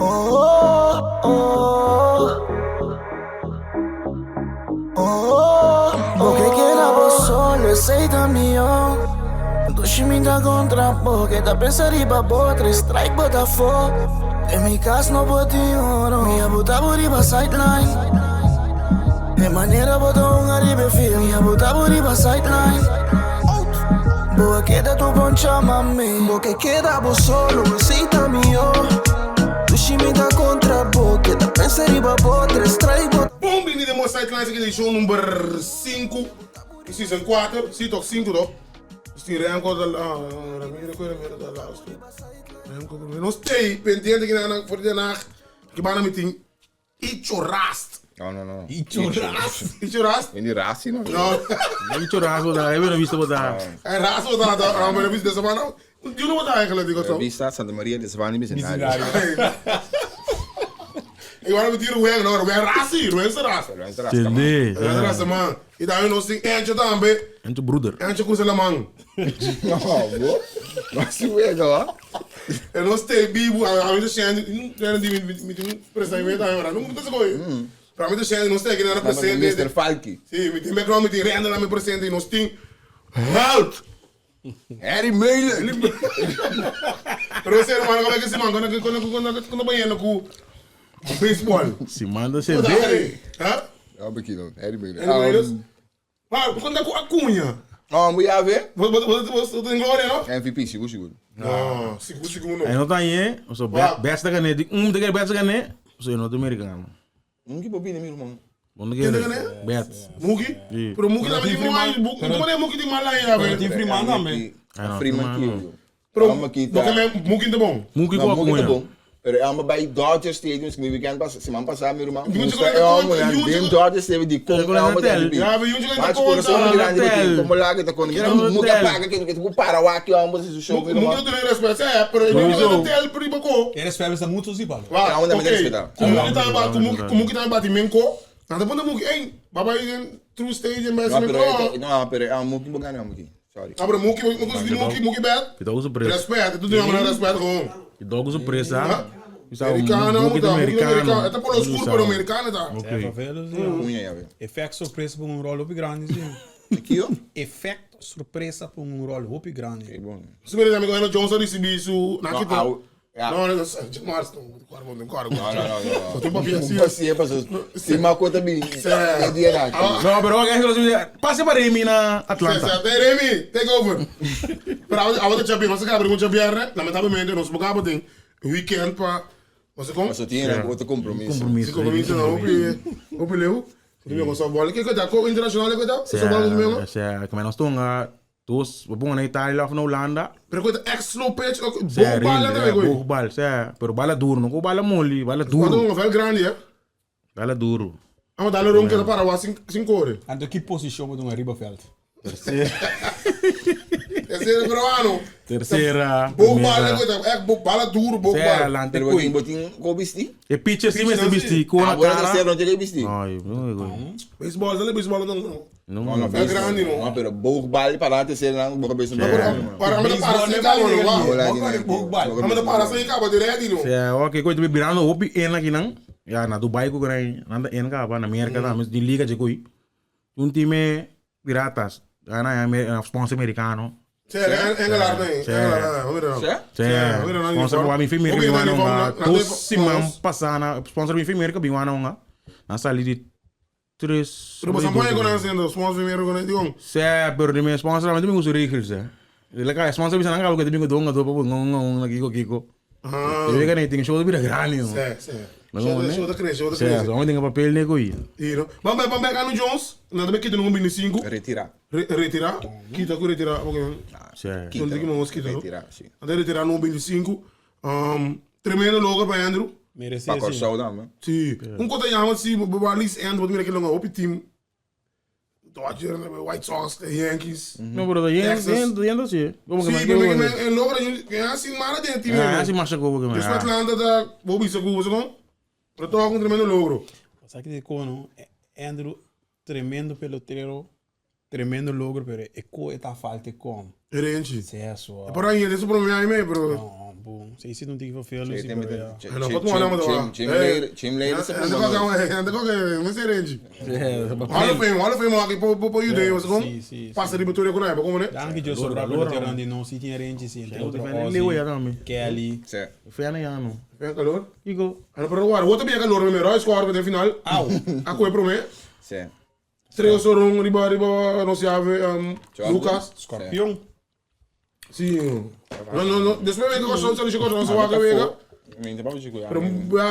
Oh, oh, oh, porque queda vos solo, aceita mío. Dushimita contra porque da pensariba botre, strike Botafogo. En mi casa no boti oro, mi abuta buriba sideline. De manera bota un arriba film, mi abuta buriba sideline. Boa queda tu poncha mami, porque queda vos solo, aceita mío. Dushimita contra porque da pensariba botre, strike Botafogo. Bom, bem-vindo ao Sidelines aqui de show número 5, season 4, sim, toque 5 toch? Sturen enkel de não sei, pendente que voor de nacht, que bana meeting, churrasco. No. Churrasco? In die ratie nog? No, Niet zo raar daar, hebben we visto wat daar. en raas wat dat, maar dat is deze man nou. You know what eigenlijk digo zo? Wie staat Santa Maria de Zwani met zijn Ik wou met hier weer nou, weer raas hier, weer raas. Tende. Raas man. Ik dacht nog sing eentje dan be, En tu broeder. eentje kusela man. Oh, bro. Mas se ué, galera. En nog steeds bibu, aan de zijn die met president daar, não moet dat gooien. Para mim, você não está aqui na presente. Mr. Falky. Sim, me tem background, me tem renda na minha presente e nós tem help. Harry Meulen. Pero você não vai que se man quando banheiro com baseball. Se manda você ver. Hã? Ja, bekend. Harry Meulen. Mas quando com a cunha. Oh, moet je ver? Você tem glória, não? MVP, seguro. Não, seguro Aí não. não tá aí, eu sou besta que nem, daquele besta que nem, sou norte-americano. Não que bobina, meu irmão. Bom daquele, bet. Muki? Sim. Pero Muki também tem mais, não é Muki tem mais lá aí, Tem velho. Freeman também. Freeman aqui. Pero aqui Muki tá bom. Muki Não, com a muito cunha. bom. Pero é uma by Dodger Stadium, que me weekend semana passada, meu irmão. Muito Moest bom, é uma muito bom. mulher, Dodger Stadium de com Agora na tele. Ja, we jongen Mas gaan quando você não grande, hotel. como lá que tá com Quero não muda hotel. paga que tu para o aqui onde você show, meu irmão. Muki tem respeito, é, pero eu não tenho por ibo. Eles febres muito se bala. Wow, Ja, onda me okay. respeitar. Como que tá batimento? Nada bom Muki, hein? Baba aí true stage mas Não, pero é um muito bom ganhar aqui. Sorry. Abra Muki bad. Que dá o preço. Respeito, tudo não respeito com. Que dá o preço, ah. Americano, Muki do americano. Até por os cursos americano tá. É favelas. Unha, já vê. Efeito surpresa para rol up grande. Aqui, ó. Efeito surpresa para rol up grande. É bom. Se me amigo Ana Johnson recebi isso na aqui. Não, Não, não, Jack Marston, não. Só tem papel assim. Assim é passou. Se uma conta bem, é dia lá. Não, pero okay, passe para mim na Atlanta. Remy, take over. Para a outra champion, você acaba de champion, né? Lamentavelmente nós bugamos tem weekend para você como? Mas só tinha outro compromisso. Se compromisso não, o leu. Ele me só bola. Que tá com internacional que tá? Só bola mesmo. Se é como nós estamos todos, vamos na Itália lá na Holanda. Pero coisa ex-slow pitch, Se é boa bala também, bom bala, se é, pero bala duro, não com bala mole, bala Quando duro. um velho grande, é? Bala duro. Vamos dar um que para o sem cor. En que position moet een Ribbenveld? Esse é peruano. Terceira, Boa bala, primeira. coisa, é bala duro, boa Se é, bala. lá não tem Pero coi. botin com bisti. E pitcher sim, mas bisti, com a Agora cara. você não tem bisti. Ai, não. Baseball, não é baseball não. Não, É grande não. Não, pero bom bala para lá terceiro não, bom cabeça não. Para me para sem cabo não. Bogbal. Vamos para sem cabo direto não. se é, ok, coisa de virando opi en aqui não. Já na Dubai com grai, nanda en ka ba na América tá, mas de liga de coi. Um time piratas, ana é sponsor americano. Sério, é engalar nem. Se sponsor para mim filme que vai não, todos semana passada, sponsor mim filme que vai não, na sali de 3. Pero você põe quando sendo sponsor primeiro quando digo. Se pero de meu sponsor mas domingo suri se. Ele cá sponsor bisa nanga que domingo donga do papo ngong na kiko. Ah. Eu que nem tem show de bira grande. Sério. Mas Show da cresce. Se onde tem papel né coi. Tiro. Vamos pegar no Jones. Nada bem que tu não combina 5. Retirar. Retirar. Quita com retirar. Se Não tem que mais quitar. Retirar, sim. Até retirar no 25. Tremendo logo para Andrew. Merecia Para sim. cortar não, Sim. Conta já mas se balis Andrew mira que longa op team. Dodgers, White Sox, Yankees. Não, bro, yendo assim. Como que Sim, porque é logo que assim mara dentro time. Ah, assim marcha como que Isso Atlanta da Bobby Sagu, você com? Para tocar um tremendo logro. Sabe que de cono, Andrew, tremendo pelotero, tremendo logro, pero é co está falta com. Herente. Se é só. Por aí, esse problema aí mesmo, bro. Não, bom. man. Ze zit nog tegen veel Cioè, lusie, bro. En dan wat moet allemaal doen? Team leiders En dan kan ik me zeggen, range. Hall of Fame maak ik po jude, was gewoon. Passa die betuur kon hebben, kom maar. Dan je zo rap dat er aan die no zit in range zien. Leeuwen ja dan me. Kelly. Cioè, Fena ja no. Ja, calor. Igo. En dan wat wat heb je calor met Royce score met de final? Au. Ako e prome. cioè, Treo sorong riba no si ave Lucas. Scorpion. Sì. No, después me que son solo chicos no se va a ver. mente proprio ci Pero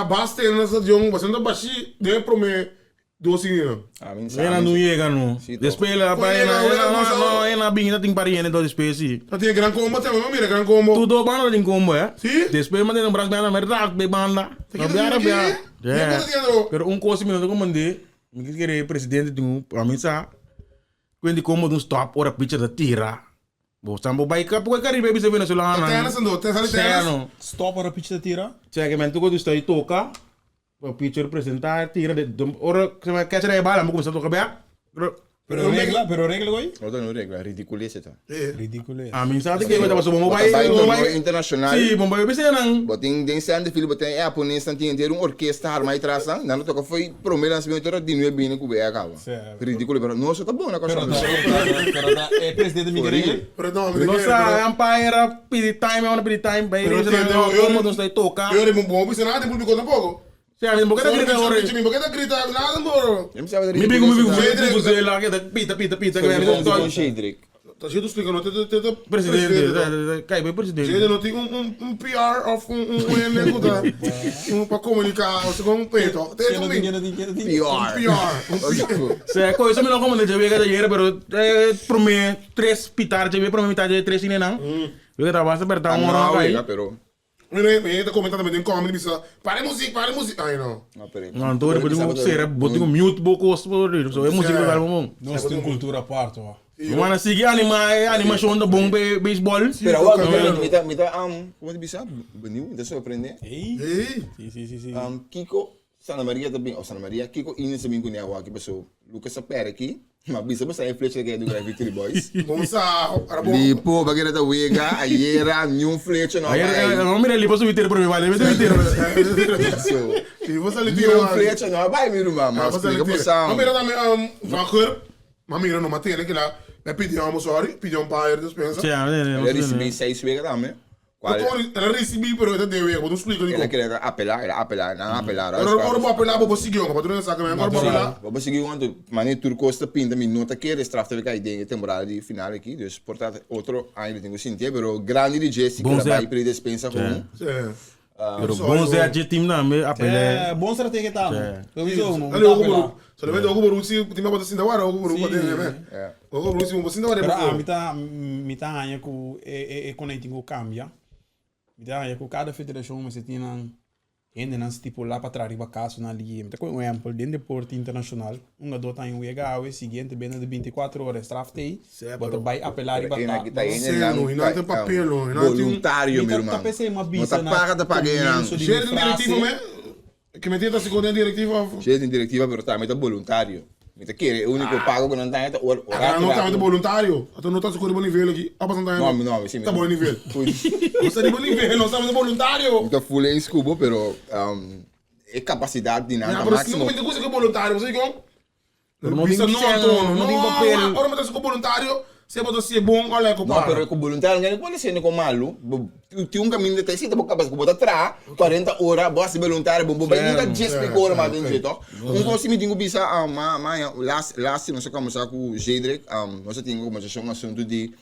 basta na stadion, bastante baixi, de prome dosinha. Ena não chega no. Sim, Despela para ena binha tem pariente do espécie. Dat is gran combo também, mas mira, gran combo. Tudo banda tem combo é. Sim. Despela mas tem um braço banda mas rak be banda. Tem que É. Pero um coisa me como mandei, me querer presidente de um a mim sa. Quando como um stop ora picture da tira. Bo sambo baika porque caribe be se venezuelana. Terra sendo, terra no. Stop op een pitch te tira. Cioè che mentre tu stai tocca, picture presentare, tira ora se che c'è bala, ma come sta tocca bene. Pero regla gooi? Guarda, non regola, ridicolezza. Ridicule. A mim sabe que vai passar Vai internacional. Sim, bom vai pensar não. Botin den sande filho botin é japonês tanto inteiro orquestra arma e traça, não toca foi primeiro lançamento era de novo bem com o acaba. Ridículo, pero não só tá bom na coisa. Pero é presidente Miguel. Perdão, Nossa, empire pedi time, on pedi time, vai como não stai toca. Eu era bom, mas nada público tampouco. Cioè, mi bocca grita ora. Mi bocca grita nada, bro. Mi bigo você lá que pita que vai com Shedrick. Tá cheio de explicando, presidente, cai bem presidente. Ele não tem PR of nego da para comunicar, você como peito. Tem um PR. Se coisa me não como de ver que era, pero pro me 3 pitar, de ver pro me metade de 3 nem não. Eu tava apertar um hora aí. Pero Me tá comentando também com a minha missa. Para música. Ai não. Não, então eu vou ser, botar um mute pouco, só é música legal bom. Nós temos cultura à parte, ó. Mano, seguir animação da bom beisebol. Pero agora me tá como te bisa, beniu, ainda surpreender. Ei. Sim. Kiko Santa Maria também, Santa Maria, Kiko inicia também com a aqui pessoal. Lucas Sapere aqui. Mas bisa você é flecha que é do Gravity Boys. Bom sa, era bom. Lipo, bagira da wega, ayera, new flecha não. Ayera, não mira lipo subir por mim, vale, subir. E você ali New flecha não, vai me rumar, mas explica por sa. Não mira também vaquer, mas mira não matei, né que lá, me pediu sorry, pediu para dispensa. Ele recebeu 6 wegas também. Ela recebeu, pero ela deu, eu não explico Ela queria apelar, não apelar. Agora vou apelar, vou seguir, para tu não sabe mesmo, agora vou apelar. Vou seguir quando maneira turcosta pinta me nota que ele strafta vai cair em temporada de final aqui, dus portanto outro ainda tenho sentir, pero grande de Jessica vai para dispensa com. Pero bom Zé de time não, apelar. Bom estratégia tá. Eu vi jogo, ali o Guru. Só levando o Guru se tem uma assim da hora, o Guru pode, né? O Guru se assim da hora. Pero me tá ganha com connecting cambia. Ja, com cada federação você tem ainda não estipular para trás para caso na liga. Então, por exemplo, dentro do Porto Internacional, jogador está em o seguinte, bem de 24 horas, draftei, bota vai apelar e bater. Não tem papel, voluntário, meu irmão. Não tá paga da pagueira. Cheio de diretiva, né? Que me tenta se contar diretiva. Cheio de diretiva, pero também tá voluntário. Então, que é o único pago que não está ainda. Não está muito voluntário. Então não está se correndo bom nível aqui. Não, sim. Está bom nível. Não está de bom nível, não está muito voluntário. Então, full em escubo, pero é capacidade de nada máximo. Não, mas não é voluntário, você como? Não tem papel. Agora me está com voluntário. Se botar se é bom, olha é com não, pero com voluntário não pode ser com malo. Tem um caminho de tecido, você capaz de botar atrás, 40 horas, boa se voluntário, bom, bem, nunca 10 horas mais dentro, então. Consome tenho bisa last não sei como sabe com o Jedrick, nós temos como já um assunto de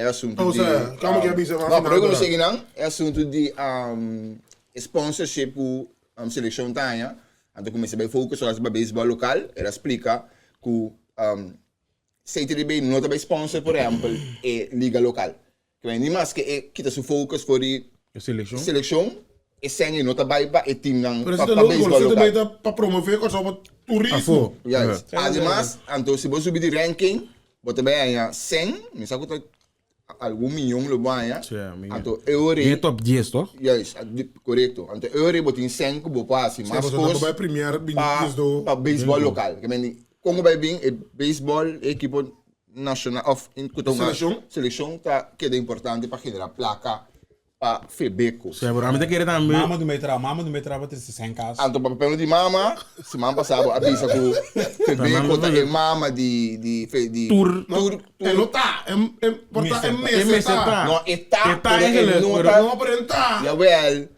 assunto de. Calma que é bisa. Não, pero eu não sei não, é assunto de sponsorship o seleção tanha. Então comecei a focar só no beisebol local, ela explica que CTB não tem sponsor, por exemplo, é liga local. Que é mais que kita su focus for the seleção e sem não trabalha para o time não para beisebol local. Para promover coisa para turismo. Yes. Además, então se você subir de ranking, você vai ganhar 100, me sabe que algum milhão lo banha. Então euro é top 10, toch? Yes, correto. Então euro botin 100 que bo passe, mas coisa para beisebol local. Que meni como vai bem é beisebol equipe nacional of in seleção tá que é importante para generar placa para Febeco. Sim, bro. A mim tá querendo também. Mama do metrô, para sem casa. Anto para papel de mama, semana passada avisa que Febeco tá é mama de Tour. Não tá, é mês, tá. Não, está, Está ele, não pero- está. Não aparentar. Jawel.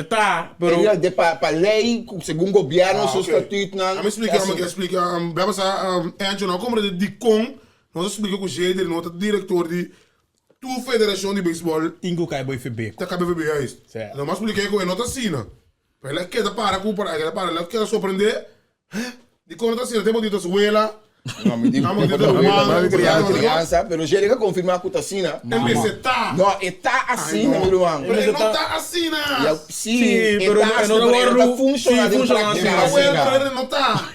Tá, pero... Ele de para lei, segundo o governo, seu ok. estatuto não. A me explica, vamos a Angelo, não como de com, nós explica que o jeito ele não tá diretor de tua federação de beisebol, Tingo cai boi FB. tá cabe bebê é isso. Certo. Não mais expliquei que ele não tá assina. Ela quer para ela quer surpreender. De como tá assina, tem muito de suela. Não, me digo, Vamos não, dizer, não, criança, criança, pero já ele confirma que está assim, né? Esse tá. Não, está assim, meu irmão. Ele não tá assina. Sim, pero está assim, no pero ele lo- está funcionando. sim, funciona prática, assim. Não assim, ele não tá.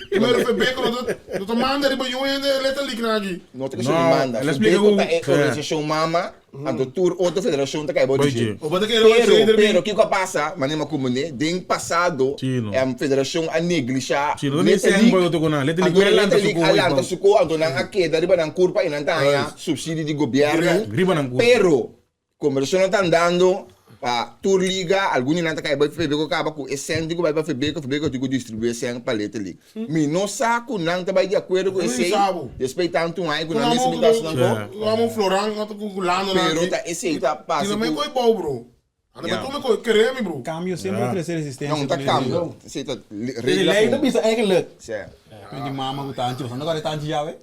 Primeiro foi bem quando eu tô mandando para eu ainda letra líquida aqui. Não tem que Não, ser manda. ela Se explica Beco o- tá é organização mama, a doutor outra federação tá caindo Pode de ir. O bota que ele Pero o que passa, manema comune, den passado, Sim, é a federação a negligenciar. Sim, não disse que eu tô com nada. Letra líquida, Letra Atlanta, líquida, suco, Atlanta, suco, ando na queda, riba ng curva, inantahan, subsídio de governo. Riba ng curva. Pero, conversão não está andando, para Tour Liga, alguns não estão caindo, Febeco acaba com esse digo vai para Febeco digo distribuir esse para Letra Liga. Mas não saco, não está de acordo com esse, respeitando um aí, com a mesma imitação não Vamos vamos florar, nós tô culando na. Pero tá esse aí tá E passa. também coi bom, bro. Anda Yeah. tu me coi quereme, bro. Câmbio sempre oferecer resistência. Não, tá câmbio. Esse aí tá Ele regla lei tá com. bisa eigenlijk. Certo. Quindi mama com tanto, não agora tanto já, velho.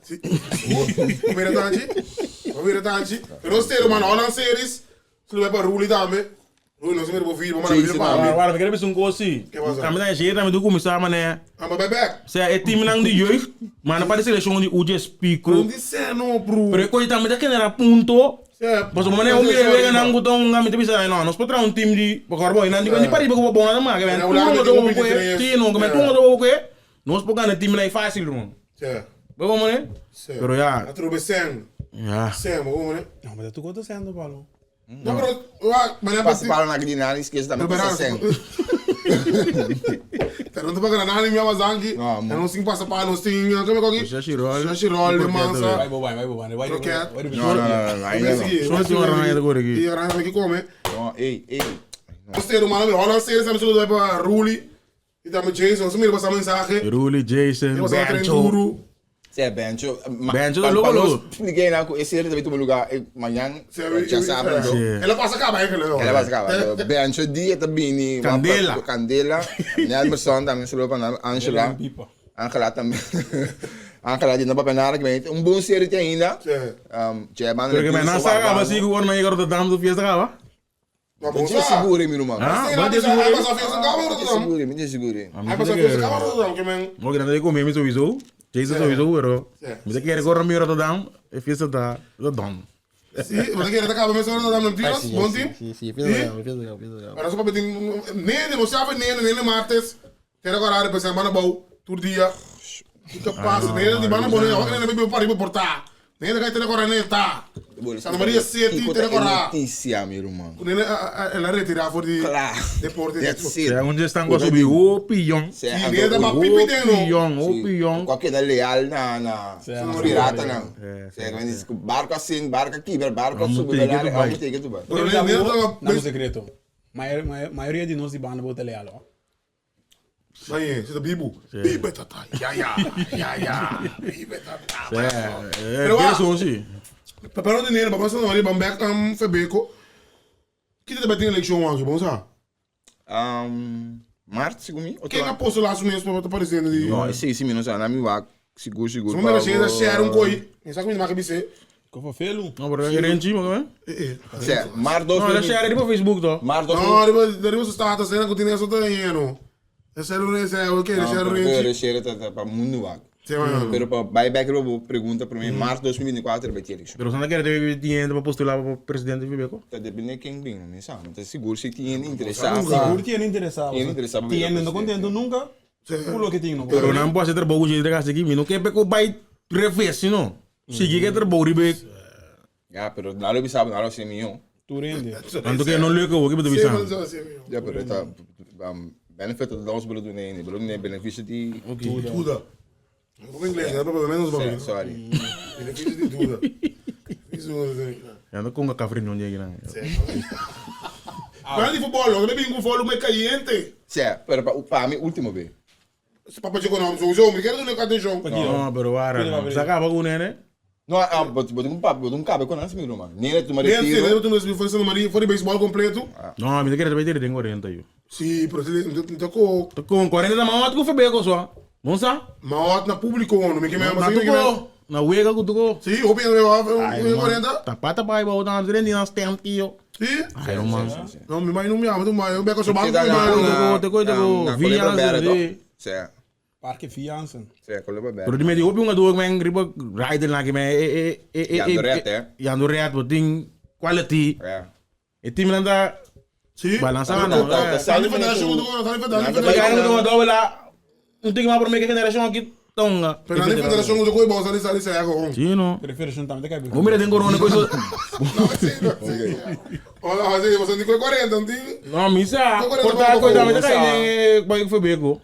Vira tanti. Pero stelo man, Holland series. Se vai para Ruli também. Ruli não se me revolve, vamos Sim, na sim, para Agora, mim. agora, eu quero ver se um coisa assim. Que passa? Kami na jeito, mas tu começar, mané. I'm back. Se é time não de jeito, mas não pode seleção de UGS Pico. Não disse não, bro. Pero coisa também daquele era ponto. Certo. Mas o mané o mire vega não gutão, ngam te bisa não, nós podemos um time de agora boy, não digo nem para ir para bom nada mais, que vem. Tu não do que, sim, não, que vem tu não do que. Nós podemos time lá é fácil, irmão. Certo. Vamos, mané. Certo. Pero já, A trouxe sem. já. Sem, vamos, né? Não, mas tu conta sendo, Paulo. Não, pero, mas é Passa para na guinada, esquece também passa sem. Não tô pagando nada em minha mazangue. Não, Eu não sei passar para nós tem, como é que Já chirol. Já chirol de mansa. Vai bobar, vai. Croquete. Não, ainda não. Só tem uma ranha de cor aqui. E a ranha que come. Não, ei. Gostei do mano, Holland series, também só vai para Ruli. E também Jason, se me passar mensagem. Ruli, Jason, Eu vou fazer Bencho. duro. Cê Bencho. Bencho do logo. Expliquei na esse ele também tomou lugar amanhã. Já sabe, então. Ela passa a acabar, Ela vai acabar. Bencho dia também Candela. Candela. Minha versão também se leva para Angela. Pipa. Angela também. Angela de nova penara que vem. Bom série ainda. Chairman. Pero que me não sabe, mas se o ano aí agora tá dando fiesta cá, Vamos Você lá. segura, meu irmão. Ah, Aí vai ter passa a seguro. fiesta em cama, Rotterdam. Me segure. Aí passa a fiesta em cama, Rotterdam, que men. Mo grande de comer, me sowieso. Jason sowieso, pero. Certo. Mas é que era agora me Rotterdam, é fiesta da Rotterdam. Sim, mas aqui ele acaba mesmo Rotterdam, não tiras? Bom time? Sim, legal. Mas só para pedir, nem, não sabe nem martes. Tem agora a repressão, bana bom, todo dia. Fica passa, nem de bana bom, nem bebe para ir portar. Nem de ter agora nem tá. Santa Maria City, tem agora. Notícia, meu irmão. Nem ela retirar for de Claro. deporte. That's it. É onde estão com subir o pião. Cê Sim, nem da pipi dentro. O pião. Qualquer da leal na pirata não. É, Cê quando diz que barco assim, barco aqui, barco Vamos subir ter lá, que ir do vamos ter que ir do barco. Pero nem da Não, secreto. Maioria de nós de banda bota leal, ó. Aí, você tá bibo? Bibo, tata. Ya. Bibo, tata. É, que são assim. Pero dinheiro, para passar na hora, vamos back Febeco. Que também tem eleição aqui, vamos lá. Marte, segundo Quem apostou lá mesmo para estar aparecendo ali? Não, esse minutos na minha vaga, seguro. Se não me chega, share um coi. Quem sabe como é que vai ser? Que foi feio? Não, pero é em cima, como é? Certo, Mar Não, ela 2000. share no Facebook, tó. Mar Não, 2000. depois você está sendo continua só ganhando. Esse era o que? Esse era o Não, rente. para mundo vaga. Sim, mano. Pero para buyback, eu pergunta para mim, março 2024 vai ter eleição. Pero você não quer ter dinheiro para postular para presidente de Fibeco? Tá dependendo de quem vem, não sabe? Tá seguro se tinha interessado. Seguro tinha interessado. Tinha interessado. Tinha não contento nunca. Pulo que tinha não. Pero não pode ser trabalho de casa aqui, não quer pegar o pai refez, não. Seguir que trabalho ribe. Ya, pero nada lo sabe, nada lo sé mío. Tu rende. Tanto que não lhe que o que tu Sim, bisa. mas assim, meu. Ya, pero está benefit of those below doing, below the benefit de Tudo. Vamos em inglês, não é para menos para sorry. benefício de tudo. Isso, Ja, não conga cafre não chega não. Mas de futebol, não bebe um folo meio caliente. Sim, pero para mim, último vez. Se papai chegou não, eu me quero não cadê jogo. No, pero vara. Sacava com né? Não, botou um cabo com nós, meu irmão. Nem tu me Nem se retiro. lembra tu me foi sendo Maria, foi de beisebol completo. No, me quer saber tem 40 eu. Sim, pero ele tocou. Com 40 da mão, tu foi bem com só. Não sa? Mas na público, não me queimei, Na mas tu na uega com tu. sim, o bem eu 40. Tapata pai, vou dar uma trend nas tempo que eu. Sim. Ai, irmão. Não, me mais não me ama, tu mais, eu beco só banco. Te coisa do via ali. Sim, Parque fiança. sim, com o Pero Roberto. di me di opi nga do men gripo rider na que me Yando reat, yando reat but ding quality. É. E tim landa Sim. balançando. Tá de federação do tá de Kaya federação. nga do wala un ting ma por me que generação aqui tonga. Pero na federação do coi bom, ali sai agora. Sino. Prefiro juntar, me cabe. O mira tem corona coisa. Olha, mas você não coi 40, não tem. No misa. Porta coisa me cai vai foi bego.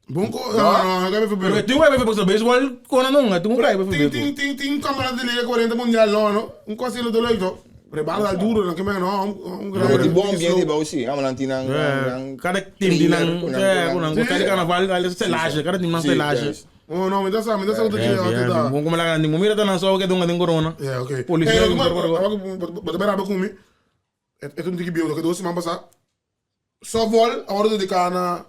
Bom, não, acabei foi Pero bem. tu vai para beisebol kona não, tu vai para bego. Tem câmera de liga 40 mundial não, um conselho do leito. Prepara duro, não que me não, Mas de bom ambiente, bom sim. Vamos lá, tinha Cada tim dinang kunang kali carnaval kali selage, cada tim nang selage. Oh, não, me dá essa outra dia, tá. Mo como la mo mira tan so que dunga ding corona. É, ok. Polícia Bota bem rápido comigo. É tudo que bio, que 12 semanas passar. Só vol, a hora de dedicar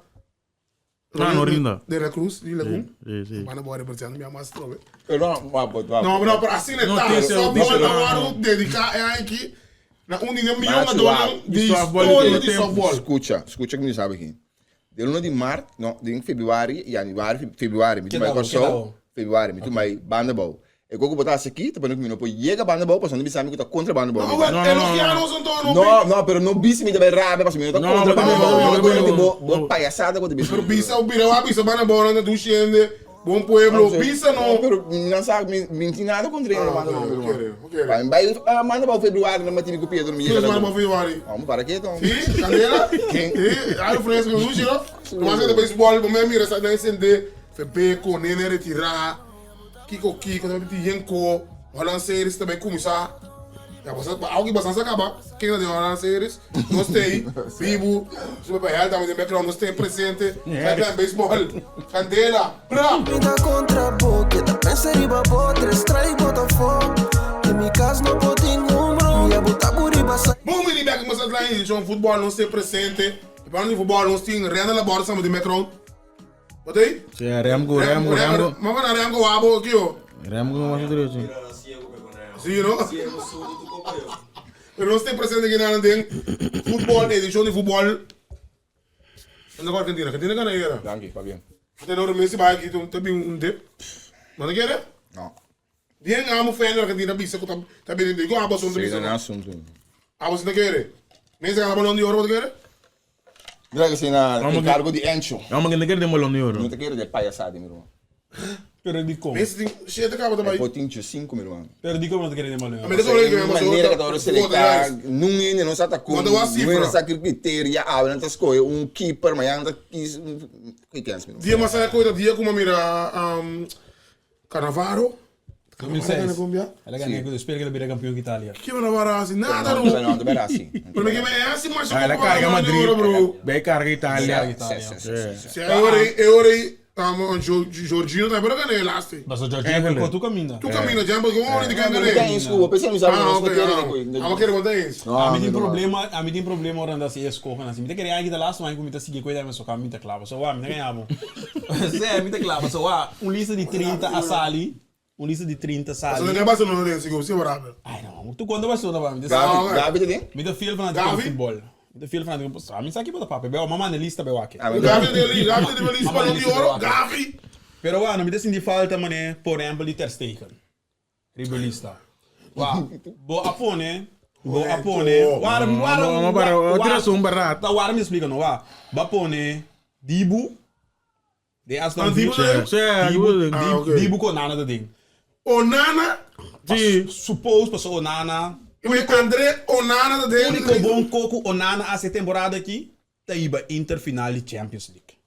No rinda. de la Cruz, de la Cruz. Sí, sí. Van a poder precisar minha massa trobe. Não, Não, para assim é Não, tá. tem Só seu- tem vol, seu- a hora de dedicar é aqui. Na milhão Mas de dólares de história de softball. Escuta que me sabe aqui. De 1 de março, não, de fevereiro, januário, fevereiro, me tu vai dá, que com fevereiro, me tu vai banda ball. E quando botar isso aqui, tá para que me não pode chega banda ball, passando me sabe que tá contra banda ball. Não, elogiaram os Antônio. Não, pero não bis me deve raba, passando me tá Não, contra banda não, ball. não, Eu não, vou palhaçada quando bis. Pero bisa, o bira, bisa, bana bola, do Xende, bom pueblo, bisa não. Pero não sabe, me nada contra ele, banda ball. Ok. Vai, manda ball fevereiro, não me com Pedro, me Quem chega. vai para Februari? Vamos para aqui, então. Sim, cadeira. Aí o fresco do Giro. Mas é de beisebol, o meu mira, sai da SND, Febeco, Nene retirar, Kiko, também tem Yenko, Holland Series também começar. Alguém bastante acaba. Quem não tem Holland Series, nós tem, vivo, super real, também tem background, nós tem presente, sai da beisebol, Candela, pra! Pinta contra a boca, tá pensando em babô, três trai Botafogo. Em minha casa não pode número, ia botar buriba sai. Bom, mini back, mas lá em João Futebol, nós tem presente, para o futebol, nós tem Renan Labora, sabe de background. Botei? Sí, remgo. Mas vai na Remgo, o abo aqui, ó. Remgo mas direito. Sim, não? Pero nós temos presente aqui na tem futebol, edição de futebol. Agora Argentina ganha era. Danke, Fabian. Tem no Messi vai aqui, tem um dip. Mas não quer? Não. Bien amo fan da Argentina, bisa que tá bem digo, abo som Sei bisa. não assunto. Abo se não quer. Messi ganha balão de ouro, não quer? Mira que sei na Vamos encargo de Encho. Vamos que ninguém demolou ni Não euro. te quero de palhaçada, meu irmão. Pero di como. Messi tem cheio de cabo também. Potinho 5, meu irmão. Pero di como não te querer de A medida que eu leio, mas maneira que eu seletar, não é não sabe como. Quando eu Não cifra. é sabe critério, ah, não tá escolher um keeper, mas não tá quis que tem meu. Dia mas é coisa dia como mira Cannavaro. 2006. Colombia. Ela ganhou, eu espero que ele vire campeão de Itália. Que Cannavaro assim, nada Não, não. não, não era assim. Pero que é assim, mas Ah, ela carga Madrid, bem carga Itália. se eu orei Jorginho também para ganhar last. Mas o Jorginho ficou tu caminho. Tu caminha já, porque eu de Não tem ganhar. isso, eu pensei não sabe, Ah, não ok. quero. Ah, quero contar isso. A mim tem problema orando assim, escorrendo assim. Me tem que ganhar aqui da last one, como me seguir coisa, mas só caminho tá claro. Só me ganhava. Zé, me tá claro. Só lista de 30 a Sali. Lista de 30 Você não Sali. quer passar no desse, você vai lá. Ai não, tu quando vai ser, não Gabi tem? me dá feel fanático de futebol. Me dá feel fanático. A mim sabe que bota papo. Bem, mamãe na lista bem aqui. Ah, O Gavi dele balão de ouro, Gavi. Pero não me dá de falta, mané, por exemplo, de Ter Stegen. Ribelista. Bo apone. Vamos para outra sombra rata. Tá, agora me explica, não vá. Bapone, Dibu, de Aston Dibu, Villa. ok. Dibu com Nana da ding. Onana, Sim. Suppose passou Onana. e o André Onana da Único dele. bom coco Onana essa temporada aqui, tá iba interfinal de Champions League.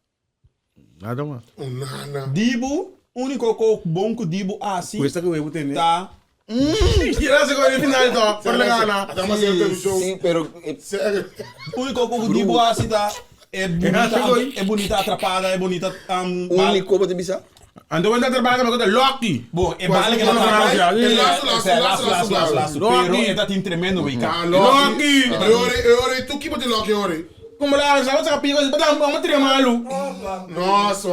Nada mais. Onana. Dibu, único coco bom que Dibu assim, Cuesta que eu tenho. tá Gira secondo il finale to, per le gana. Até uma certa show. Sim, pero Sério. O único que o Dibo Asita é bonita atrapada, é bonita. único para te bisa. Ando quando trabalha com o Loki. Bom, é bala que ela laço. Pero é da tim tremendo, Ah, Wika. Loki. Ore, tu que pode Loki, ore? Como lá, sabe que pico, vamos tirar malu. Nossa,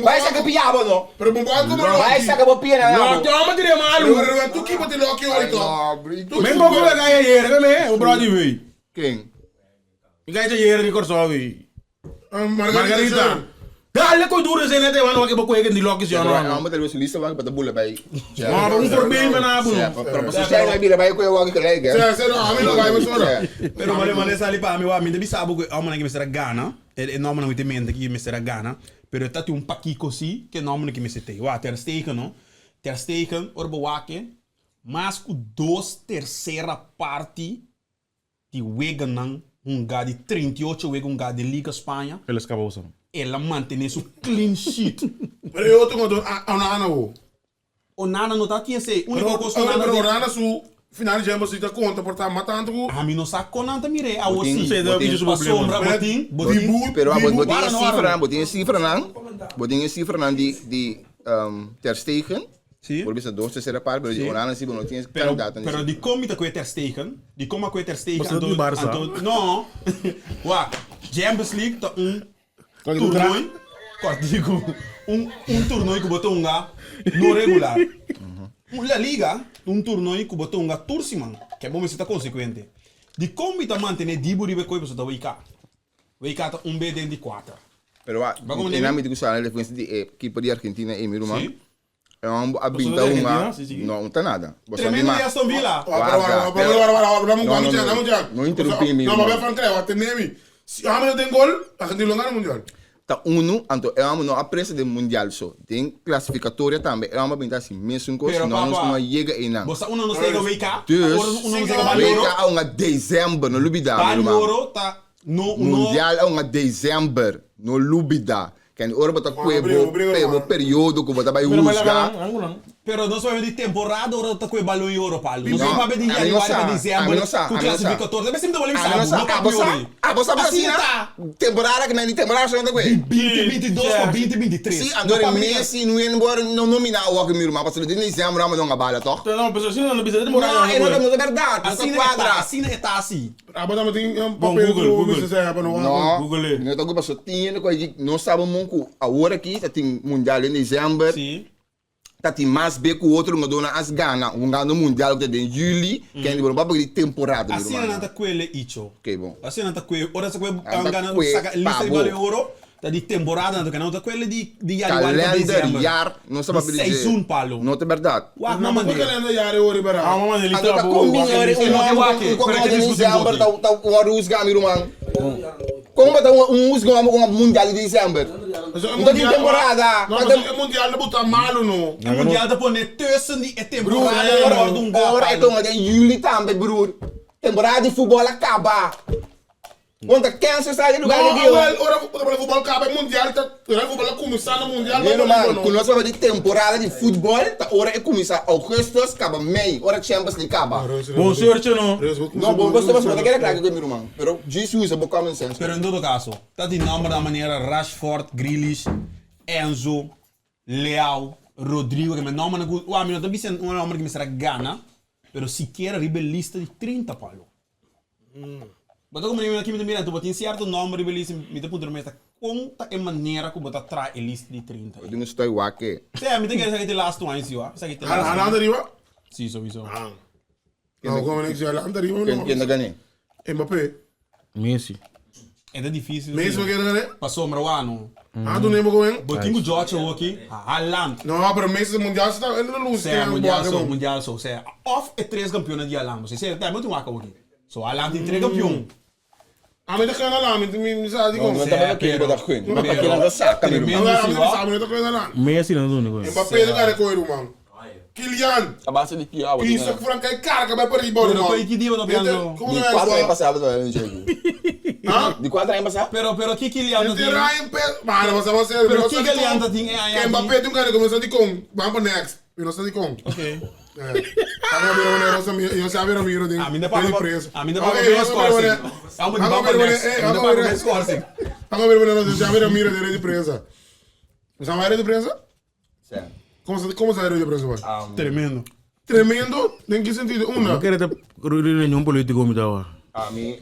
Vai sa kapiabo no. Pero bom, como Vai Loki? sa kapopia na Loki, ngabo. vamos tirar malu. Ore, tu que pode Loki, ore, to? Men bogo la gaya yere kami, o brody vi. Quem? Gaya yere ni korso vi. Margarita. Dale ko duro sa nete wano waki bako di Loki siya Não, no. mas talvez o lista vai para bula vai. Ma ba un problema na bu. Para você já vai vir vai com o colega. Sério, a mim não vai, mas ora. Pero mane sali pa mi wa mi devi sabu che amana che mi sarà Ghana e non mi mente che mi sarà Ghana pero è stato un pacchi così che non che mi sete wa ter steken no ter steken orbo wake mas ku 2/3 parti di Wegenan un ga di 38 wegen un ga di Liga Spagna Ele escapou só. e la mantene su clean sheet Pero eu tenho uma Ana, o. o nana no ta tiene se unico Pero costo nana pero Ana su final de ambosita conta por estar matando o. a mi no sa conanta mire a Botin, osi botin. a sombra botin Pero a botin Wara no wara. botin cifra nan di Ter Stegen. Sì. Por bisa 2/3 parte, pero Sì. Onana si não tinha Pero candidato. di come da Ter Stegen, di come a Ter Stegen, Basta do Barça. no, wa, Champions League ta Quando tornoi, digo, tornoi que botou no regular. La Liga, tornoi que botou tursiman, que é bom se tá consequente. Di come ta mantene Dibu ribe coi pessoa da Wika. Wika ta B de 4. Pero come in nome? ambito kusala defensa di equipa di Argentina e Miruman. Sì. É uma abinta da Argentina? uma. Sì, sì. Não, não tá nada. Você Tremendo di Aston Villa. Não interrompi mesmo. Não, mas vai falar, até nem. Se a tem gol, a gente não ganha mundial. Tá então é uma prensa do mundial só. Tem classificatória também. É uma abinta assim, mesmo coisa, Pero, não papa, não chega aí não. Bossa uno non sega Wika. Dus, Uno non sega Valoro. Weka é uma dezembro, no lubida, Miruman. Valoro ta no Mundial é uma dezembro, no lubida. Que ora bota obrigado. pego período que bota vai Pero usar. malaga, Pero non so di temporada ora ta quei ballo euro palo. Non No, so ma di a mim januari não sa, per a dicembre. mim não sa, Con a mim não sa. classificatore. Deve sempre volevi Ah, não sa. sabe? Ah, você sabe assim, né? Temporada que não é de temporada, só não tá 2022 para 2023. Sim, agora Messi não é embora não nominar o Alckmin, mas passou de dezembro, mas não abala, toh? Não, pessoal, se não precisa de Não, morar. é não é verdade, Assim não é quadra. assim é tá assim. Ah, mas tem um Bom, papel Google, do Mr. Serra para não. Não, Google. não tô com passou tinha coisa que não sabe muito a hora aqui, tá tem mundial em dezembro. Sì. Tá tem mais bem que o outro não dona as Ghana, no mundial que tem em julho, que é de bom de temporada, Assim é nata quelle icho. Ok, bom. Assim é nata quelle ora sa quei Anda angana quei saca lista di pavo. ballo euro. Da di temporada nata canota quelle di januari per Calendar, dicembre. jaar, não sabe Di seizoen palo. Não é verdade. Wa Não, ma mas por que man. ele anda a ore para? Ah, mamãe, ele Agora está combina Perché dezembro, discutem tá o Arus Gami Rumang. Como botar música com mundial de dezembro? Não tem temporada. Não, mas é mundial, não botar malo, não. Il mondiale da pone tussen die temporada Broer, ora un ora é tão em julho também, broer. Temporada de futebol acaba. Quando cansa está de lugar aqui. Ora, o futebol acaba mundial, o futebol começar no mundial, Mano, quando nós falamos de temporada de futebol, tá hora é começar agosto, acaba meio, hora Champions League acaba. Bom sorte, não. Não, bom, você vai fazer aquela claque comigo, mano. Pero Jesus é bom common sense. Pero in todo caso, dat die namen da maniera Rashford, Grealish, Enzo, Leao, Rodrigo, che mi nomano non ti dice un nome che mi sarà Ghana, però siquiera ribellista di 30 palo. Ma come mi mi mira, tu botin certo nome ribellista, mi te punto meta conta e maniera come botar tra e lista di 30. Eu não estou wake. Sì, mi te che sai che last one io, sai che te A anda arriba? Sì, sowieso. Não, como é que já anda arriba? Quem tá ganhando? Mbappé. Messi. Ed è difficile. Mesmo que ele Passou Marwano. Ah, tu lembra como é? Botinho George aqui, Haaland. Não, pero Messi mundial está ele não luta. Sei, mundial so, sei. Of e 3 campioni di Haaland. Sei, dai, molto waka aqui. So Haaland tem 3 campioni. Ah, mas tá ganhando lá, me sabe como. Não tá aqui, não tá aqui. Não tá aqui na saca, meu irmão. Agora, me sabe, me tá ganhando lá. Messi não dá negócio. Mbappé, cara, coiro, mano. Kylian. A base de que água. Isso que Franca é cara, que vai para riba, Pero poi chi dicono piano. Como De não é 4 anos isso? passado, não jogo. Ah? De 4 anos passado? Pero chi li hanno Ele terá em pé. Mano, você Pero chi che li hanno di que Mbappé tem um cara que começou de com. Vamos para next. Eu não sei de como. Ok. Eu sei a Miro de A mim dá para preso. a mim dá para ver as coisas. É uma de baba next. A mim dá para ver as coisas. Agora eu já vi Miro de prensa. Você vai de prensa? Certo. Como você vai de prensa? Tremendo. Tremendo? Em que sentido? Não quero ter nenhum político me dar. A mim,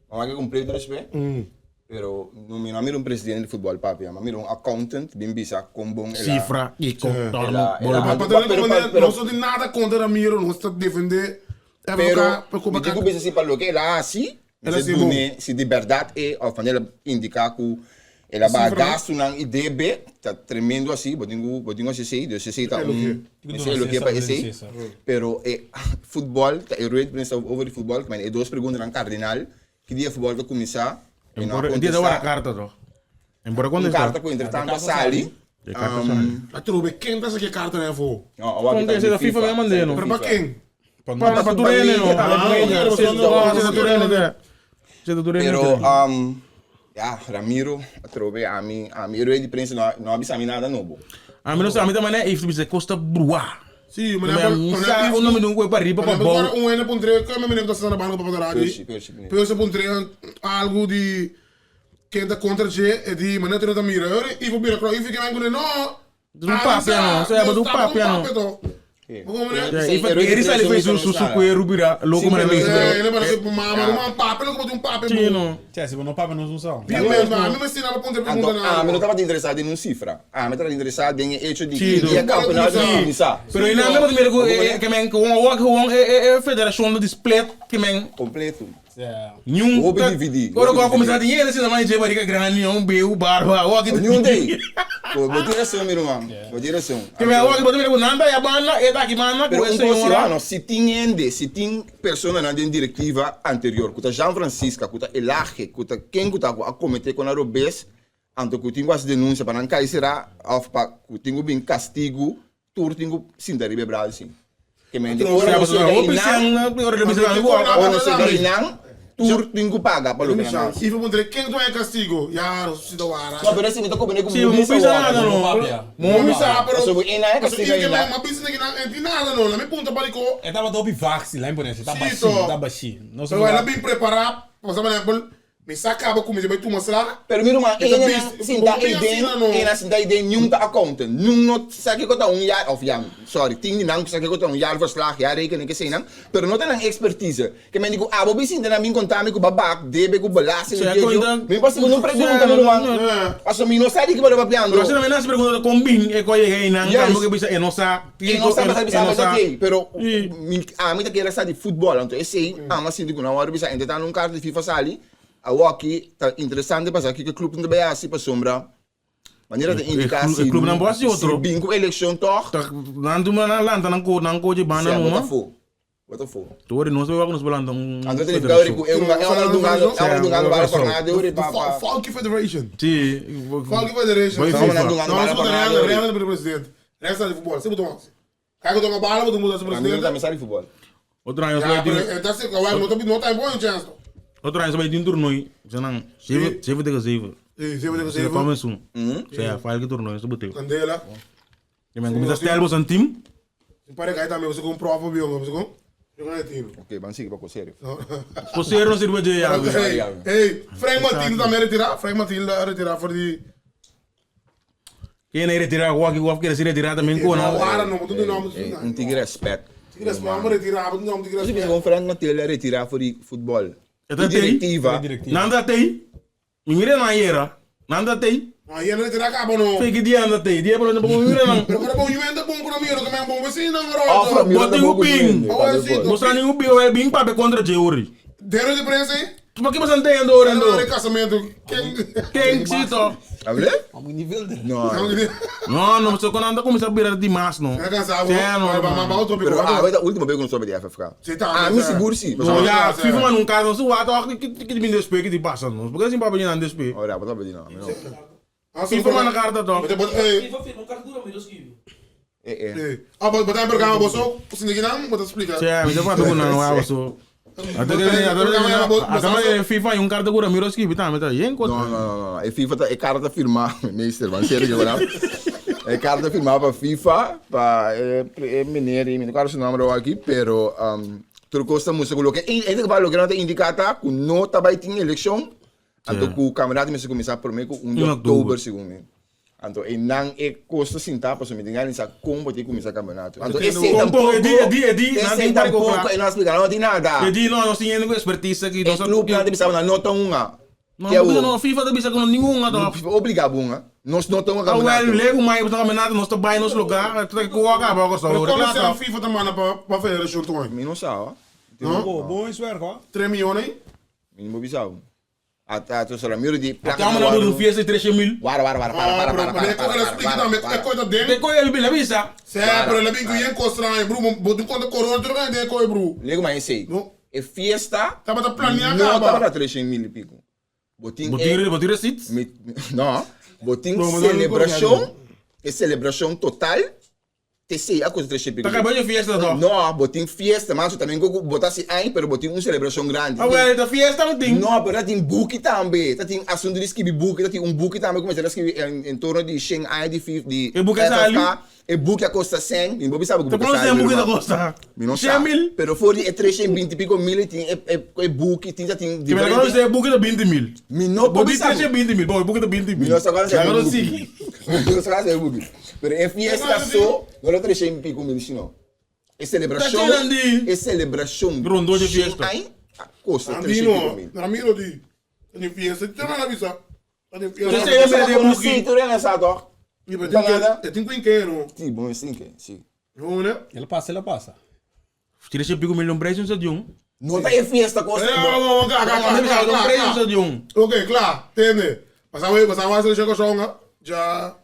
vamos aqui cumprir respeito. Pero não miro presidente de futebol, papi. Eu miro accountant, bem bisa, com bom... Cifra e contorno. Não sou de nada contra a Miro, não estou a defender. Pero, digo bisa si para lo que ela assim, se de verdade é, ou quando ela indicar que ela vai gastar uma ideia, tá tremendo assim, botinho assim, Deus sei tá sei o que é para esse, pero futebol, tá eu read pensa over futebol, mas é duas perguntas na cardinal, que dia futebol vai começar? Dia da hora carta to. Embora quando está. Carta com entretanto sali. A trube, quem tá que carta né for? Quando é da FIFA mesmo mandando. Para quem? Para Turene, não. Pero Ramiro, trove a mim é de prensa não avisa a mim nada novo. A mim não sabe, também é isso, você custa brua. Sim, mas o nome de um coisa para riba para bom. Agora um ano para que eu me lembro da banca para parar ali. Pensa para algo de quem está contra é de maneira que não mira. E vou virar e fica mais não. Do papel não, você é do papel não. Ele sai fez o suco rubira, louco mas ele parece que uma papel como de um papel. Sim, não. Se não papel não são. A mim me ensinava para perguntar nada. Não estava interessado em cifra. Me estava interessado em hecho de que campeonato de começar. Pero ainda mesmo primeiro que men com é federação do display que men completo. Nenhum. Vou dividir. Agora quando começar dinheiro se também de barica grande um beu barba, o que nenhum day. Vou direção meu irmão. Vou direção. Que me o que botar meu nanda ya banda e daqui mana com esse senhor. Se tem pessoa na diretiva anterior, que Jean Francisco, que Elaje, que quem que a cometer com a Robes, anto que tinha as denúncias para não cair será of pa que tinha bem castigo, tur tinha sim da ribe Brasil. Que me diz, ora você não tur tinha paga para o Brasil. E vou dizer quem tu é castigo? Já se do ara. Só para se me tocou bem com o bisa não. Momisa, pero so ina é castigo ainda. Mas bisa que não tem nada não, na minha ponta para co. É tava do vaccine lá em Bonete, tá baixinho, tá baixinho. Não sei. Ela bem preparado, por exemplo, me sacava como se vai tu mostrar. Pero mira uma, sinta ideia nenhum tá accountant. Não sabe que tá jaar of ja, sorry, tinha não que sabe que tá jaar verslag, ja rekening que sei não, pero não tem expertise. Que me digo, bobi sinta na mim contar me com babak, debe com belasting, me passa não pergunta meu irmão. Passo me não sabe que vai papiando. Você não me nas pergunta com bem e coi aí não, como que bisa não sabe. Não sabe, pero a mim tá querendo saber de futebol, então esse mas se digo na hora bisa ainda tá num carro de FIFA sali. Aqui tá interessante passar aqui que o clube não vai assim para sombra. Maneira de indicar assim. O clube não pode ser outro. Bingo eleição toch. Não tu mana lanta não co de bana não. Botafogo. Tu ori não se vai nos balando. Ando de teoria que é uma do para falar de ori para Falk Federation. Sim. Falk Federation. Não, Real do presidente. Resta de futebol, você botou assim. Caga uma bala, botou mudança presidente. Não sabe futebol. Outro ano vai ter. Então se não tá bom chance. Outro ano vai ter turno aí. Senão, cheve de gazeva. Cheve. Começa um. Sei, faz que turno isso botei. Candela. Que me começa a estar bom time. Se pare que aí também você comprova bem, você com? Eu não tiro. Ok, vamos seguir para coceiro. Coceiro não serve de água. Ei, Frank Matilda também retirar. Frank Matilda retirar por de. Quem não retirar o que quer se retirar também com não. Agora não, tudo não. Não tem respeito. Mas vamos retirar, não tem respeito. Se você Frank Matilda retirar por futebol. Diretiva. Nanda tem. Mira na era. Nanda tem. Aí não retirar cabo não. Fique dia anda tem. Dia para não mira não. Eu quero bom juventude bom com miro que é bom vecino não. Bota o ping. Mostrar o ping é bem para contra Jeuri. Dero de prensa aí? Por que você não tem andor ando? Casamento. Quem cito? Abre? Algum nível de. Não, você quando anda começa a virar de massa não. É cansado. Pero a última vez que não soube de FFK. Me seguro sim. Já, FIFA mas nunca não sou ato que me despe que te passa não. Porque assim para venir não despe. Olha, para venir não. FIFA mas na carta to. FIFA não carta dura me desquivo. Botar em programa você, se ninguém não, vou te explicar. Sim, me dá para não é você. Até FIFA e carta cura Miroski, tá, mas tá, não. É FIFA é carta firmar, meester, van sério agora. É carta firmada para FIFA, para mineiro, não quero seu nome aqui, pero tudo custa muito colocar. E ele vai logo que indicata que não está vai ter eleição, então que o camarada me começar por meio de outubro segundo. Então e não é custa sentar para me dizer nessa como tem começar campeonato. Então esse tampouco, esse tampouco e nós explicar não tem nada. Edi não nós tínhamos expertise aqui, nós clube não tem na nota uma. Não, FIFA não bisa com nenhuma, não. Obrigado, bunga. Nós não estamos a campeonato. Lego mais para campeonato, nós estamos bem nos lugar, tem que acaba com só. Mas como se a FIFA também para fazer a junto com? Não sabe. Bom isso é, qual? 3 milhões? Mínimo bisau. Até tu só miro de. Até a mana do fiesta 3.000. Para. É coisa dele. De coisa ele bisa. Sempre ele vem com ele constrói, bro. Botou conta corona, tu não tem coisa, bro. Lego mais sei. É fiesta. Tá para planear não tá para 300.000 e pico. Botin receipts? Não. Botin celebração. É celebração total. Te sei a coisa 300 pico. Tá acabando a fiesta não? Não, botin fiesta, mas também botasse aí, pero botin uma celebração grande. Agora da fiesta não tem. Não, pero tem book também. Tem assunto de escrever book, tem book também começar a escrever em torno de Shanghai de e book é ali. E book a costa 100, e bobi sabe que book é ali. Book costa. Não sabe. Pero fora é 320 pico mil tem é book, tem que agora você book da 20.000. Não book 320.000, book da 20.000. Não agora já. Agora sim. Não sabe é book. Pero é fiesta só, não 300 pico mil não. É celebração. É celebração. Rondou de fiesta. Aí costa 300 pico mil. Não miro de. Tem fiesta, tem nada avisa. Tem fiesta. Você não sei, tu não sabe. Tem quinqueiro. Sim, bom, sim. Não, né? Ele passa. Tira esse pico milhão preço de um. Não tá em festa, costa. Ok, claro, entende? Passava a seleção com a songa, já...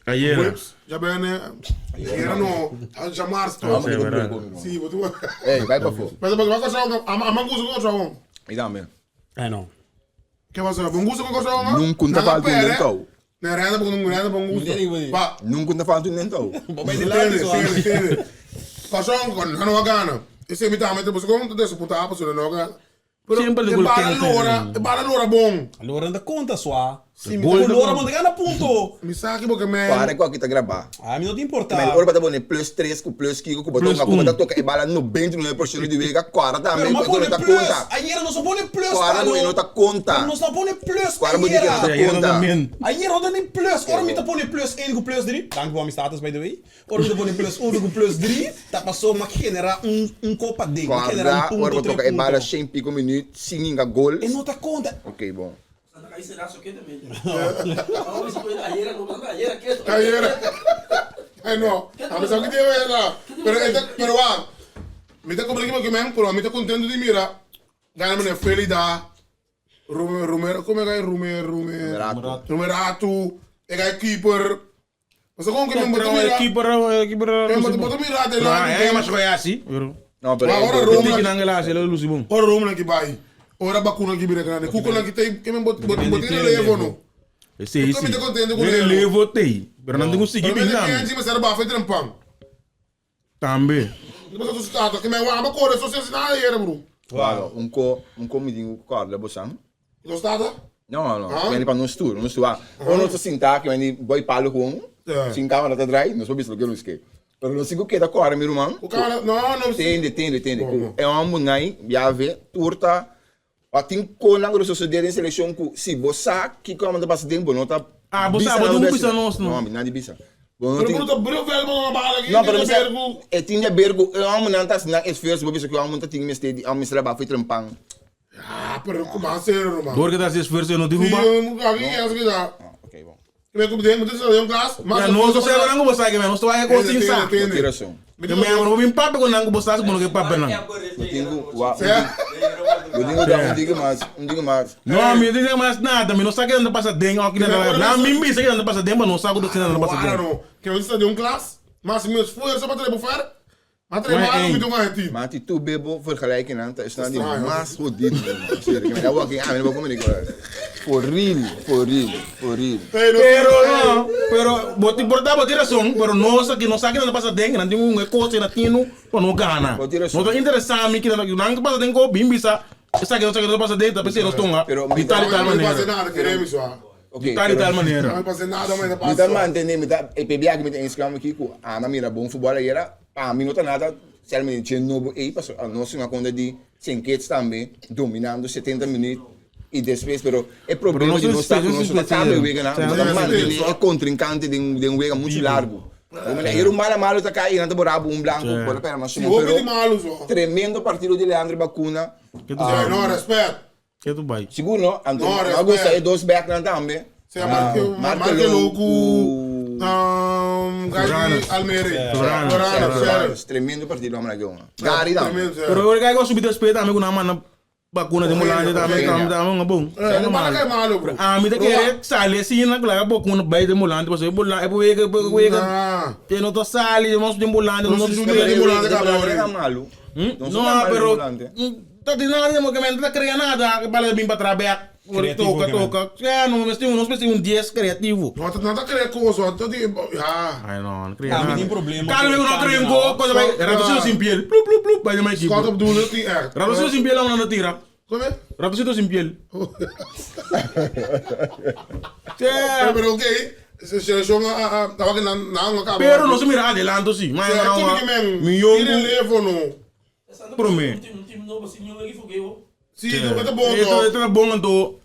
Ayer. Já bem, né? Ayer não, já março. Sim, vou tu... Ei, vai pra fora. Mas vai com a songa, a mangusa com a songa. E dá mesmo. É, não. Que vai ser? Mangusa com a songa? Não conta falando nem tal. Não é nada, mangusa. Não conta falando nem tal. Entende. Pasong kon ano agana. Esse me tá metendo buscando tudo isso puta apa sudah noga. Sempre de bala lora bom. Allora anda conta sua. Sim, lora manda ganha ponto. Me sabe porque me. Para com aqui tá gravar. Ah, me não te importa. Mas agora tá bom plus 3 com plus 5 com botão como tá toca e bala no 29% de vega 40 também porque tá conta. Ayer não só pone plus. 40 não tá conta. Não só pone plus. 40 não tá conta. Ayer roda nem plus. Ora me tá pone plus 1 com plus 3. Dank voor mijn status by the way. Ora me tá pone plus 1 com plus 3. Tá passou uma genera copa de. Guarda, ora toca e bala 100 pico minuto, 5 gol. E não tá conta. Ok, bom. Aí será só que também. Ayer. Ai não. A pessoa que deu ela. Pero ah. Me tá cobrando que mesmo, pero me tá contento de mira. Ganha me felida. Romero, como é Romerato. É keeper. Mas como que me botou mira? Keeper. Me botou mira de lá. É, mas foi assim. Não, pero agora Roma que não lá, ele lusi bom. Ora Roma que vai. Ora bakuna que vira grande. Kuko lang kita que me botou levo no. Esse aí. Ele levo tem. Pero não tem conseguir bem não. Mas mas era bafa trampang. Também. Depois tu está que me wa ba corre só se nada era bro. Claro, me digo, Carla Bossam. Lo stata? Não, vieni para nós tour, ou não se sentar que vem boy palo com, sem câmera tá atrás, não soube isso que eu não esqueci. Pero não sigo que da cor, meu irmão. O cara, não. Tende. É uma munai, já vê, turta. Ating ko lang ro suceder em seleção ku si bosa que como da passa tempo não tá. Ah, bosa não bisa nós não. Não, nada bisa. Pero tá brilho velho uma bala aqui. Não, pero bergo. É tinha bergo, é uma munanta na esforço, bo bisa que uma munanta tinha meste, a mistra ba foi trampang. Ah, pero como assim, irmão? Porque das esforço não derruba. Aqui é assim dá. Ok, bom. Que como tem muito de um classe, mas não só será não bosa que não estou aí com sim sa. Tiração. Eu me amo bem papo com não bosa como que papo não. Eu digo mais. Não, me diga mais nada, me não sabe que anda passa dentro aqui na lá, me sei que anda passa dentro, não sabe do que anda passa dentro. Que eu disse de um classe, mas meu esforço para trabalhar fora. Maar trabalho muito mais aqui. Maar die tu bebo vergelijking aan, is nou die mas fodido, mano. Sério, que me dá aqui, me vou comunicar. For real. Pero boti importa botir razão, pero nossa que não sabe que não passa dentro, não tem um coisa na tino, ou não gana. Não tá interessado me que não passa dentro, bim bisa. Essa que não passa dentro, pensei não estou lá. Pero tal maneira. Não passa nada, queremos só. Ok, Tá de tal Não maneira. vai fazer nada, mas me dá manter, me dá, e PBA que me tem Instagram aqui, na mira bom futebol aí era, a mim não tá nada, se ela me tinha novo aí, passou, a nossa uma conta de 5 também, dominando 70 minutos, e depois, pero é problema Pero de não não estar se com nós, esquece, tá meio wega, sim, não, sim, manter, sim. é contrincante de wega muito largo. Era um malo tá caindo, tá borrabo um branco, por pera, mas Se houve de pero malos, ó. tremendo partido de Leandro Bacuna. Que tu Sim, não, respeito. Que tu vai. Segundo, Antônio, Não, eu gostei respeito. dos back também. Você marca louco. Gaji Almere. Florano, sério. Tremendo partido, vamos lá que uma. Gary não. Tremendo, sério. Pero eu quero subir respeito também com na vacuna de mulher também também bom. Não para que é malo, bro. A mim tá querer sair assim na claro vacuna vai de mulher, depois eu mulher é Ah. tem não tô sali, nós de mulher, Não nós se de junta de mulher, Não é malo. Não, pero tá de nada, mo que não tá criando nada, para vir para trabalhar. Toca. É, não um 10 criativo. Não tá querendo coisa, não tá de. Ah. Ai não cria Ah, nada. tem problema. Cara, eu não creio em coisa vai. Rato sem piel. Plup, vai de mais equipe. Scott bedoel het niet echt. Rato sem piel não na tira. Kom je? Rato sem piel. Ja, maar oké. Ze jongen, dat we na elkaar. Pero no se mira adelante sí. Mas Ja, não. kom je men. Milhão. Iedereen leven no. Pro me. Um time novo assim, eu aqui foguei, ó. Zie je, dat is bom Esto toch? é bom então.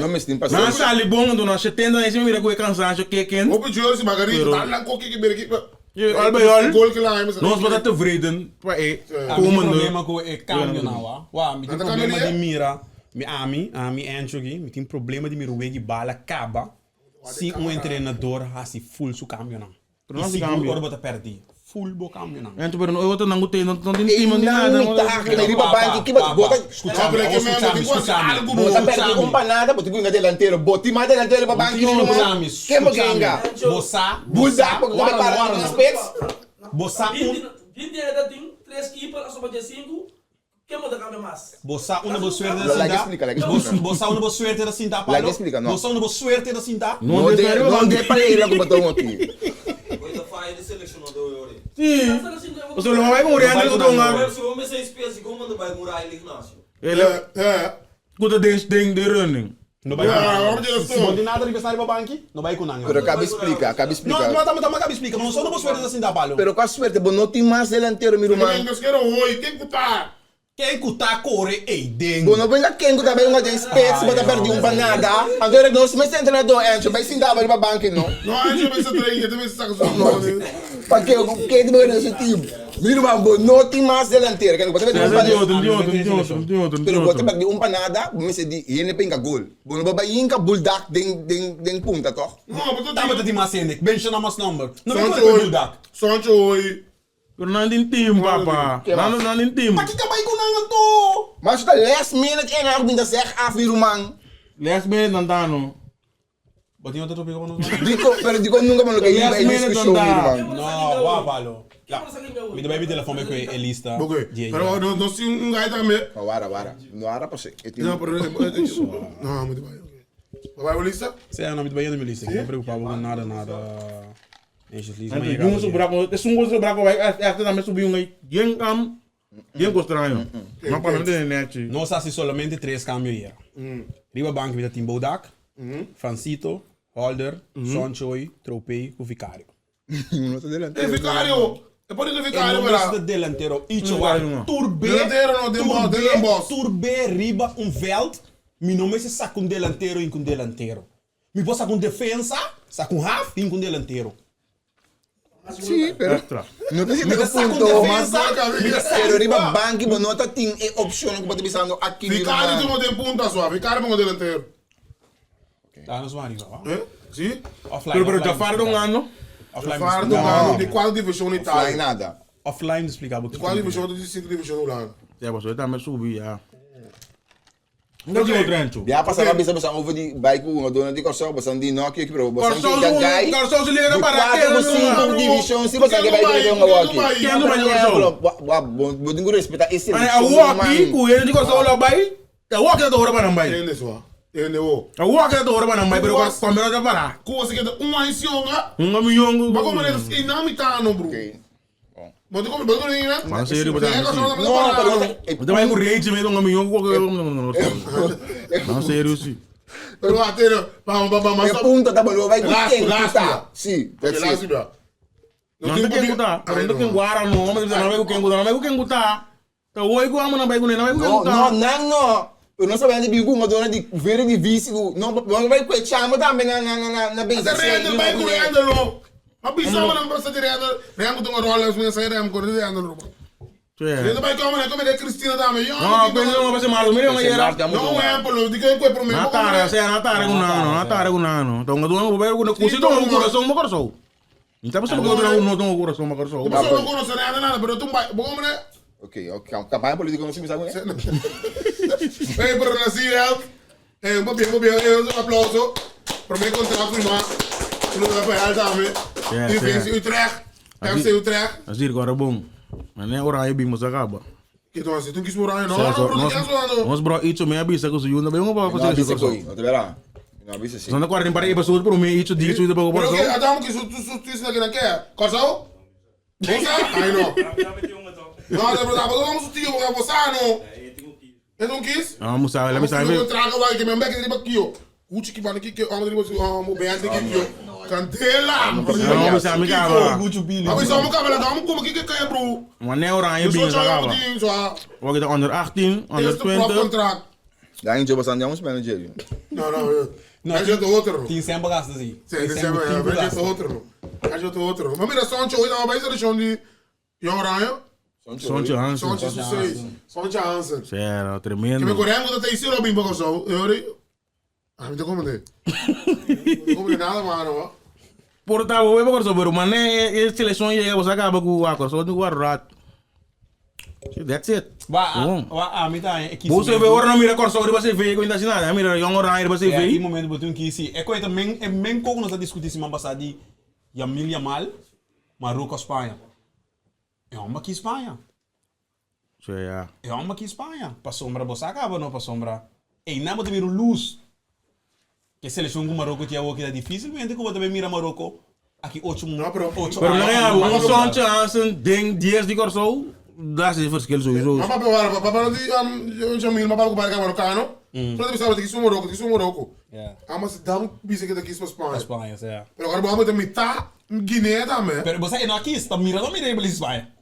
Não me estima Na passando. sali bom então na 70 nesse mira com cansaço que quem. Op het jersey, maar geriet. Dan lang kokkie gebeuren. Albayol. Goal klaar. Nós vamos te vreden para é. Tem Como problema com o câmbio não, ó. Me tem Anda problema câmbio de ali, mira. Me entro aqui, me tem problema de me ruegi bala acaba. Se treinador assim full su câmbio não. Pero não E se se câmbio. o bota perdi. Full bo câmbio não. Então pero eu tô não tem não tem Ei, time de nada. não tá aqui, ele vai banco, que bota. Escutami, Bota escutami. perdi um panada, bota com delantero, boti mais delantero para banco, Escutami, que mogenga. Bossa, Bulldog, porque vai parar nos pés. Bossa, 20 ainda tem 3 keepers, só pode 5. Quem manda câmbio mais? Bossa, uma boa suerte da Like cinta. explica, like explica. Bossa, uma boa suerte da cinta, Like Paulo. explica, não. Bossa, uma boa suerte da cinta. Não de para ele que botou aqui. Ainda faz de selecionador hoje. Sim. Você não vai morrer ainda do Agora se o homem se espécie como não vai morar em Ignacio. Ele kuda den de running. Não vai Ja, hoor je dat Se não zo? tem nada de aniversário para banco, não vai com nada. Pero acaba explica. Não, acaba explica, mas não só uma boa suerte da cinta, Paulo. Pero com a suerte, não tem mais delantero, meu Ik irmão. denk dat ze hooi. Kijk hoe daar. Quem cutar corre, ei, deng. Bom, não venha quem que também não tem espécie, bota perder panada. Agora não se me sente na dor, Encho, vai sim dar para banco, não. Nou, als je met z'n drieën, je tenminste straks zo. Para que de esse time. Meu irmão, não tem mais delantero, que bota perder panada. Pero bota perder panada, me se di, ele penga gol. Bom, não vai inca bulldog den punta toch? Nou, maar tot Tá, mas tem mais cena, bench na mas number. Não vai Sontje correr hooi. Bulldog. Sontje hooi. Pero não tem time, papa. Não tem time. Mas que acabei com nada, tô. Mas está last minute en ook niet te zeggen af, meu irmão. Last minute não dá não. Botinho outro tópico para nós. Digo nunca me lo que iba Last a minute discussão, não meu dá. irmão. Não, vá, Paulo. Quem manda câmbio hoje? Me dá baby telefone com a lista. Oké, de maar dan zie je een guy daarmee. Wara. Não era para ser. Ja, maar nou, moet je bij. Waar wij wel eens staan? Sei, não me dá baby lista. Não preocupado com nada. Enche lista. Mas Então, um buraco, esse um buraco vai até também subir um aí. Bien estranho. Não para não ter net. Nós assim solamente 3 cambios hier. Riba Bank met Tim Bodak, Francito, Holder, Sonchoi, Tropei, o Vicario. Não está delantero. É Vicario. É por isso En Vicario, dan is maar. de delantero iets Não waar. vai, não. Turbe, Delantero não, Den Bosch. Turbe, riba, veld. Mi nome se saca delantero e delantero. Mi posso sacar defensa, saca half e delantero. Sim, pero Extra. não precisa Mi ter saca ponto. defensa, mi Pero riba banki, mas não tem opção que pode pensar aqui. Vicario tu não tem punta só. Vicario é um delantero. Daar is waar, riba. Hè? Zie? Offline. Pero já faz um ano. Offline. Vaar doen aan die quarta division in Fly Italië. nada. Offline explicar. Die quarta division, dat is de division Holland. Ja, mas eu também subi já. Não tinha o trento. Já passava a bisa over die bike, uma dona de Corsol, você die Nokia, pero você não tem Carson se liga de para 4 ou 5 divisões, se você vai ver um walkie. Quem não vai Carson? Vou respeitar esse. A walk com ele digo só lá vai. A walk da hora para não vai. Ene zo. Ene wo. A walk da hora para não vai, pero quando ela para. Ko se keda uma isionga. Milhão. Maar kom maar net in namitano, bro. Maar dan kom je bedoel je net? Maar serio, bedoel je? Não, Então vai com rage mesmo, milhão. Não, sério sim. Pero atero, vamos. E punto tá bom, vai Last, quem last, tá. Sim, that's Lá it. se vê. Não tem quem gutar. Não tem guara não, mas não vai quem gutar, não vai quem gutar. Então oi com a mão não vai com nem, não vai quem gutar. Não. Eu não sabia de bigu, mas dona de ver de vício, não vai com chama também na base. Até reando, vai correndo não. A bisama não passa de reando tem uma rola, as minhas saídas correndo reando. Reando vai como é Cristina também. Não, mas não vai ser mal, mira uma era. Não é pelo de que foi pro meu. Natara, se Natara com nano. Então quando vamos ver com cusi to um coração. Então você não tem um coração. Você não conhece nada, mas tu vai, bom, né? Ok, campanha política não se me sabe. Hey, por nascer help. Um aplauso para o meu contrato, irmão. Não vai para ela também. Defensa Utrecht. FC Utrecht. Assim agora bom. Mas nem hora aí bimos acaba. Que então assim, tu quis morar não? Nós bro isso me avisa que o senhor não vai um para fazer isso. Não te verá. Não avisa sim. Só não correm para ir para sul para mim isso disso isso para o Pero sul. que adam que tu isso aqui não quer? Corsão? Bolsa? Ai não. Não, é verdade, vamos tio, você não. É não quis? Vamos sair, vamos sair. Eu trago vai que me ambek de bakio. Uchi que vai aqui que amo de mo bem de que cantela. Vamos sair, me cava. Mas só mo cabela, vamos como que cai bro. Mas nem hora aí bimos acaba. Vou get under 18, under 20. Já em jogo bastante uns manager. Não, é de outro. Tem sempre gasto assim. É de outro. É de outro. Mas mira só onde eu ainda vai ser chão de Yoranho. Sonte Hansen. Sonte Hansen. Sério, Que tremendo. me corremos da Teisir Robin para o eu me te comandei. Não comandei nada, mano. Portava o corso, pero mas nem seleção ia você acaba com o corso do guardat. That's it. A mim tá aqui. Você vê agora não mira corso, você vê ainda assim nada, mira young orang você É, vê. em momento botou que sim. É coisa também é bem como nós discutimos semana passada de Yamil Yamal, Marrocos Espanha. É uma aqui Espanha. Sério. É uma aqui Espanha. Para sombra você acaba não para sombra. E não pode vir luz. Que seleção com Marrocos tinha o que é difícil, mas como também mira Marrocos aqui 8 Pero não é um sonte Hansen tem 10 de corso. Dá se verschil sowieso. Mas para não de Jamil, mas para o barco marocano. Só deve saber que isso é Marocco. Mas dá bisa que daqui para Espanha. Espanha, é. Pero agora vamos ter metade Guiné também. Pero você não aqui está mirando ele Espanha.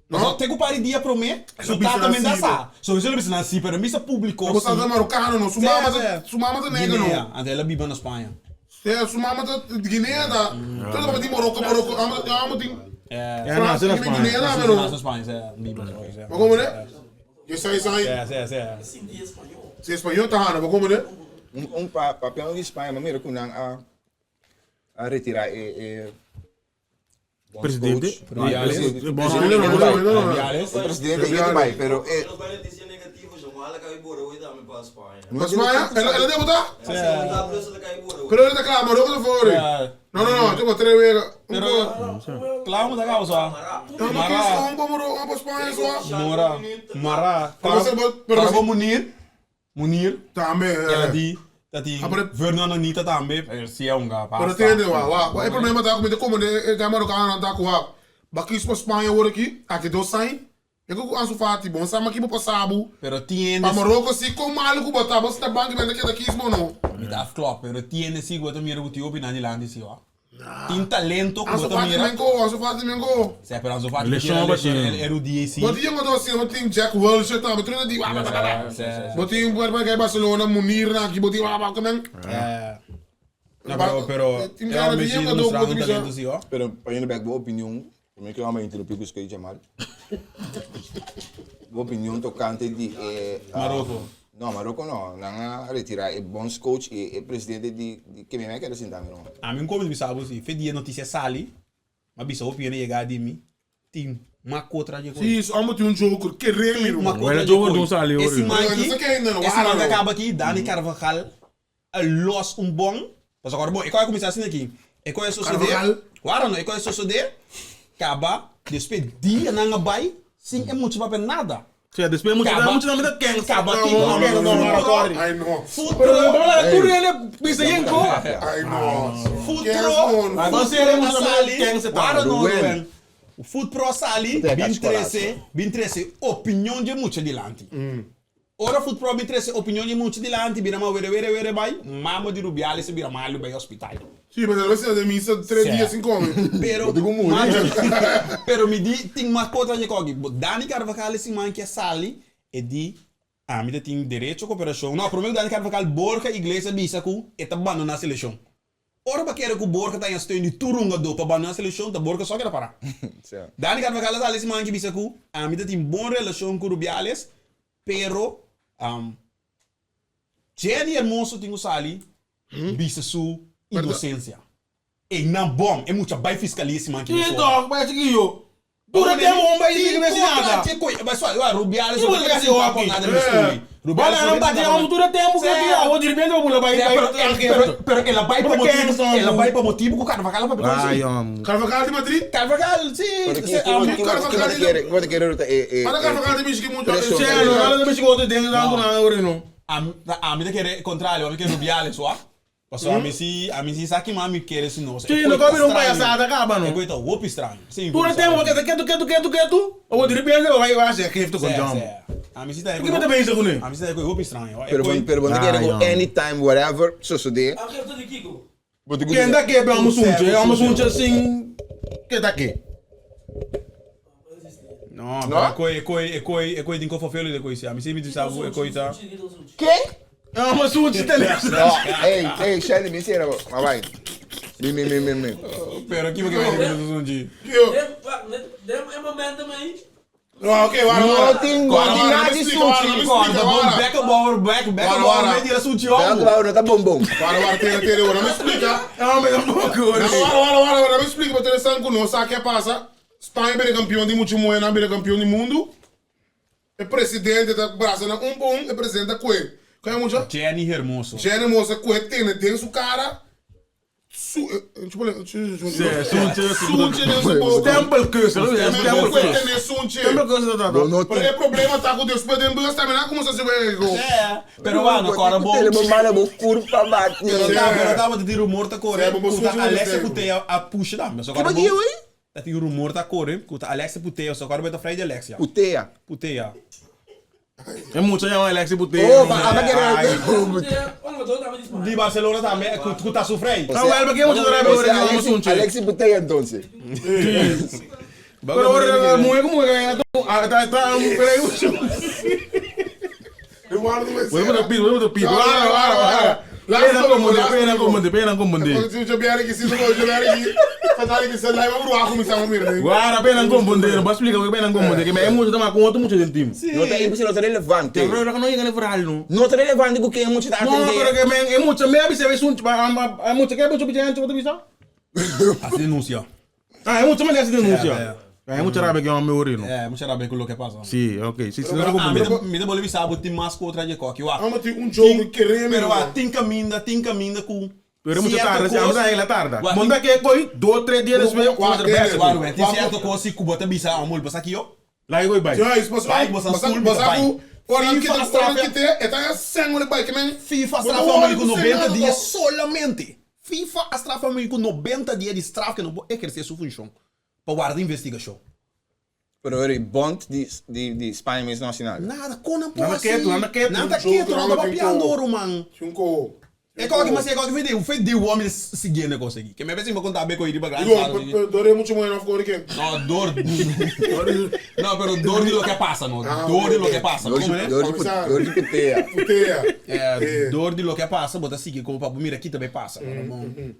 Não? Não tem que parar dia para mim. Só tá também dá sa. Só você não precisa assim, pero missa público. Você está marocano, não? Sumama de negro, não? Até ela vive na Espanha. É, sumama de Guiné, da. Tudo para de Marocco. Amo de É nasce na Espanha. Guiné, Na não? Espanha, é. Mas como né? Isso aí. Se espanhol tá, não? Como né? Papel de Espanha, mas mira que não a retirar Presidente. O presidente de vai, pero Los bailes dizem negativos, não ela cai embora, hoje dá-me para a Espanha. Mas ela deve botar? Se ela dá para ela cai embora. Pero ele tá claro, Marocco de fora. Não, tipo, 3 vezes. Claro, não tá só. Vamos para Espanha só. Mara. Pero Claro, Munir. também. Ela di. Tati, Fernando Anita também, se é um gapa. Pero entende, o problema tá comigo, como é marocano tá com a bakis para Espanha agora aqui 2 saem. É que o Ansu Fati, bom, sabe aqui para Sabu. Pero tiene. Para Marocco, se com maluco botar, você tá banco mesmo daqui não. Me dá flop, pero tiene si guato mira o tio opina de lá desse ó. Tem talento que Ansu guato Fati mira. Ansu Fati mengo. Se é Ansu Fati, era o dia sim. Botinha quando assim, botinha Jack Welsh, tá, botinha de botinha para Barcelona, Munir aqui, botinha para também. Não, pero eu me sinto mostrando talento sim ó. pero para ir back boa opinião, também que eu amo interromper com isso que Jamal. Boa opinião tocante de Marocco. Não, Marocco não, não retirar é bons coach e presidente de que me quer assim também não. A mim como me sabe assim, foi dia notícia sali, mas bisa opinião chegar de mim. Tim, uma contra de coisa. Isso, amo de jogo, que rei, Uma mano. contra de coisa. Esse man que acaba aqui, Dani Carvajal, los bom. Mas agora bom, e qual é começar assim aqui? E qual é suceder? Claro, não, e qual é suceder? Acaba, despedir na bai, sem é muito para nada. Sim, depois muito da quem Acaba aqui, Ai, não. Futuro, tudo ele pensa em co. Ai, não. futuro, Você é muito da quem você tá. claro não, o Food Pro Sali, bem 13, opinião de muito adiante. Ora futebol me traz opinião de muito dilante, vira mal, vere vai, mamo de Rubiales vira mal vai hospital. Sim, mas ele vai ser missa 3 dias sem comer. Pero me di tem uma coisa de cogi, Dani Carvajal se man que sali e di a me tem direito à cooperação. Não, primeiro Dani Carvajal Borja Iglesia Bisacu e tá abandonar a seleção. Ora para querer que o Borja tenha steun de turunga do para abandonar a seleção, da Borja só quer parar. Dani Carvajal sali se man que Bisacu, a me tem boa relação com Rubiales, pero Jenny Hermoso tem o sali bisa su inocência. E não bom, é muita bai fiscalia esse man que Que dog, mas que eu. Dura tempo um bai que não é nada. Mas só, Rubiales não vai fazer o nada no estúdio. Rubiales não bate um dura tempo que eu de repente eu vou vai pero ela vai para motivo que o Carvajal para Ai, Carvajal de Madrid? Carvajal, sim. Quando quero Para Carvajal de Michigan muito. Sério, não de Michigan outro dentro da agora não. A mim quer contrário, a mim quer Rubiales, ó. Parce a mim se sabe mami quer esse não. Sim, não come um palhaçada acaba não. É coisa roupa estranho. Sim. Dura tempo que eu vou de repente vai ser que com John. A mim se tá. Que me também isso com ele. A mim se tá roupa estranho. Pero quando quero anytime, whatever, so de. A que de Kiko? Quem anda aqui é uma sunche assim. Que tá aqui? Não, é coisa de confofelo de coisa. A mim se me diz algo é coisa. Quem? É uma sunche televisão. Ei, Shelly, me ensina, vai. Me. Pero aqui vai ver um dia. Dem é momento aí. Ok, Não tem nada de sunche. Back a ball, me tira sunche ó. Não tá bom. Para, tere, não me explica. É uma mesma pouco. Não me explica, mas interessante que não sabe o que passa. Espanha é campeão de muito moeda, é campeão do mundo. É presidente da Brasil, é presidente da Coelho. Qual é a música? Jenny Hermoso. Jenny Hermoso, Coelho tem su cara. Sunche nesse povo. Temple curse, não é? Temple curse. Tem sunche. Temple curse da Não Porque o problema tá com Deus, podendo buscar também, não como se vê. Pero mano, agora bom. Ele é mala, vou curva bate. Pero tava de rumor tá corre. É, vamos Kuta fazer Alexia um Puteia a puxa da. Mas Que agora bagulho bom. aí? Tá tem rumor tá corre. Kuta Alexia Puteia, só agora vai tá freio de Alexia. Puteia. Puteia. É muito já Alex Butei. Opa, a querer. De Barcelona também, Kuta sofrendo. Não, é porque muito da agora não sunche. Alex Puteia então. Pero ahora muy como que tá peraí o show. Eu guardo mais. Vamos do pido. Pena como de. Se eu vier aqui, se eu vier aqui, fazer aqui, se lá eu vou começar a mirar. Guarda pena como de, não posso explicar o que pena como de, que é muito da conta muito do time. Não tem impossível, não é relevante. Tem problema não chega levar não. Não é relevante porque é muito da Não, pero que é muito me avisa ver sunche, é muito que é muito pedir antes de visa. A denúncia. Ah, é muito mais essa denúncia. É muito raro que é um meu orino. É, muito raro que o que passa. Sim, ok. Se não como me da Bolívia sabe tem mais contra de coque. Vamos ter jogo que queremos. Pero tem caminho com. Pero muito tarde, estamos aí na tarde. Manda que foi 2, 3 dias depois. Claro, tem certo coisa se Cuba também sai a multa aqui, ó. Lá eu vai. Já, isso passou. Ora que tem, é sangue de bike, man. FIFA estrafa com 90 dias solamente. FIFA estrafa com 90 dias de estrafa que não pode exercer sua função. Para guardar investigação. Pero ele bond de Espanha mesmo nacional. Nada, com não pode. Nada quieto, não tá papiando ouro, man. Cinco. É qual que mas é qual que fez o homem seguir negócio aqui. Que me parece que me contar bem com ele para grande. Dor muito muito não ficou aqui. Não, dor. Não, pero dor de lo que passa, não. Dor de lo que passa. Dor de puteia. É, dor de lo que passa, bota seguir como para mira aqui também passa.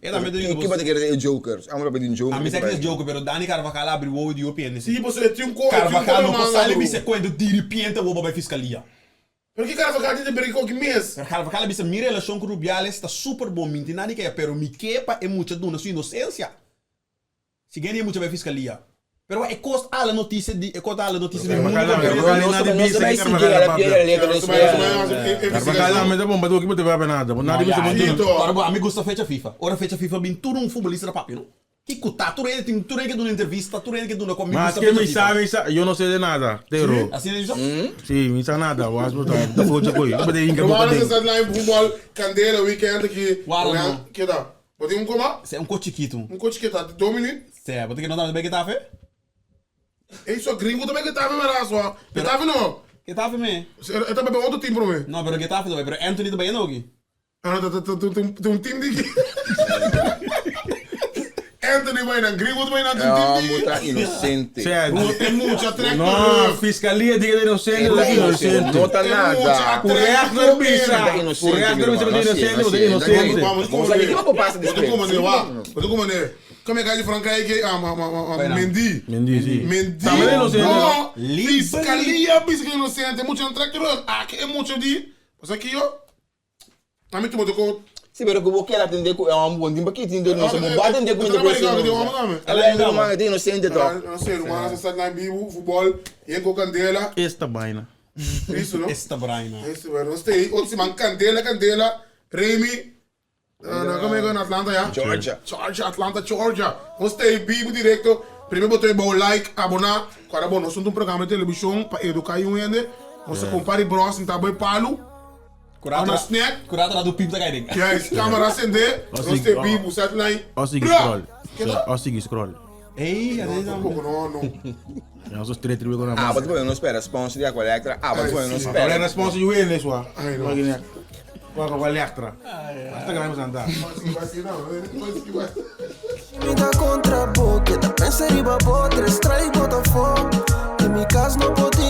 É da medida que pode querer Joker. Vamos para pedir Joker. A mim é que é Joker, pero Dani Carvajal abriu o de OPN. Sim, você tinha um corpo. Carvajal não passa me sequendo de repente eu vou para fiscalia. Por que Carvajal tem de brincar com mês? Carvajal bisa minha relação com Rubiales está super bom, minti nada que é, pero me quepa é muito duna sua inocência. Se ganha muito para fiscalia. Pero é costa a notícia de do mundo. Carvajal mas é bom, mas o que você vai ver nada. Nada bisa muito. Agora amigo gosta fecha FIFA. Ora fecha FIFA bem tudo um futebolista da papi, não? Que cuta, tu rende que dá uma entrevista, tu rende que dá uma comigo. Mas que me sabe, eu não sei de nada. Tero. Assim é isso? Sim, me sabe nada. Eu acho que tá forte coi. Eu botei em campo. Agora você sai lá em futebol, Candela, weekend que. Que dá? Pode um coma? É um coach chiquito. Um coach que tá de 2 minutos. É, pode que não dá bem que tá fe? É isso, gringo também que tá fe, mas só. Que tá fe não? Que tá me? Eu também outro time para mim. Não, pero que tá também, pero Anthony também não aqui. Ah, tem um time de Anthony vai na Greenwood vai na É time uma inocente. Certo. tem muito atrás. Não, fiscalia diga de inocente, Não é inocente. não tá nada. O resto é bisa. O resto é inocente, você é inocente. Vamos lá, que eu passo desse Como é? Como é que de Frankrijk Mendy? Mendy, sim. Mendy. Também é inocente. Oh, fiscalia inocente. Muito atrás. Ah, que é muito de. Mas aqui, ó. A mim tu botou. Sim, pero como que ela atende com um bom tempo aqui, tem não se bom atende com inocente. Ela é uma inocente então. Não sei, uma você está na bibo, futebol, e com Candela. Esta vaina. Isso, não? Esta Braina. Isso, não sei. Outro se man Candela, Remy. Como é que é na Atlanta, já? Georgia, Atlanta, Georgia. Nós temos bibo direto. Primeiro botei bom like, abonar. Agora, bom, nós somos um programa de televisão para educar o ende. Nós compare bros, então vai palo. Curata lá do Pipo da Gaiding. Yes, câmera acender. Nós temos bibo, satellite. Ó, sigue scroll. Ó, sigue scroll. Ei, Não. Nós os três tribos na Ah, massa. mas depois não espera sponsor de aquela extra. Ah, mas depois não Olha a espera. resposta de Wayne, sua. Ai, não. Qual é a extra? Basta gramos andar. Me dá contra a boca, da pensa riba botra, extrai Botafogo. Em minha casa não pode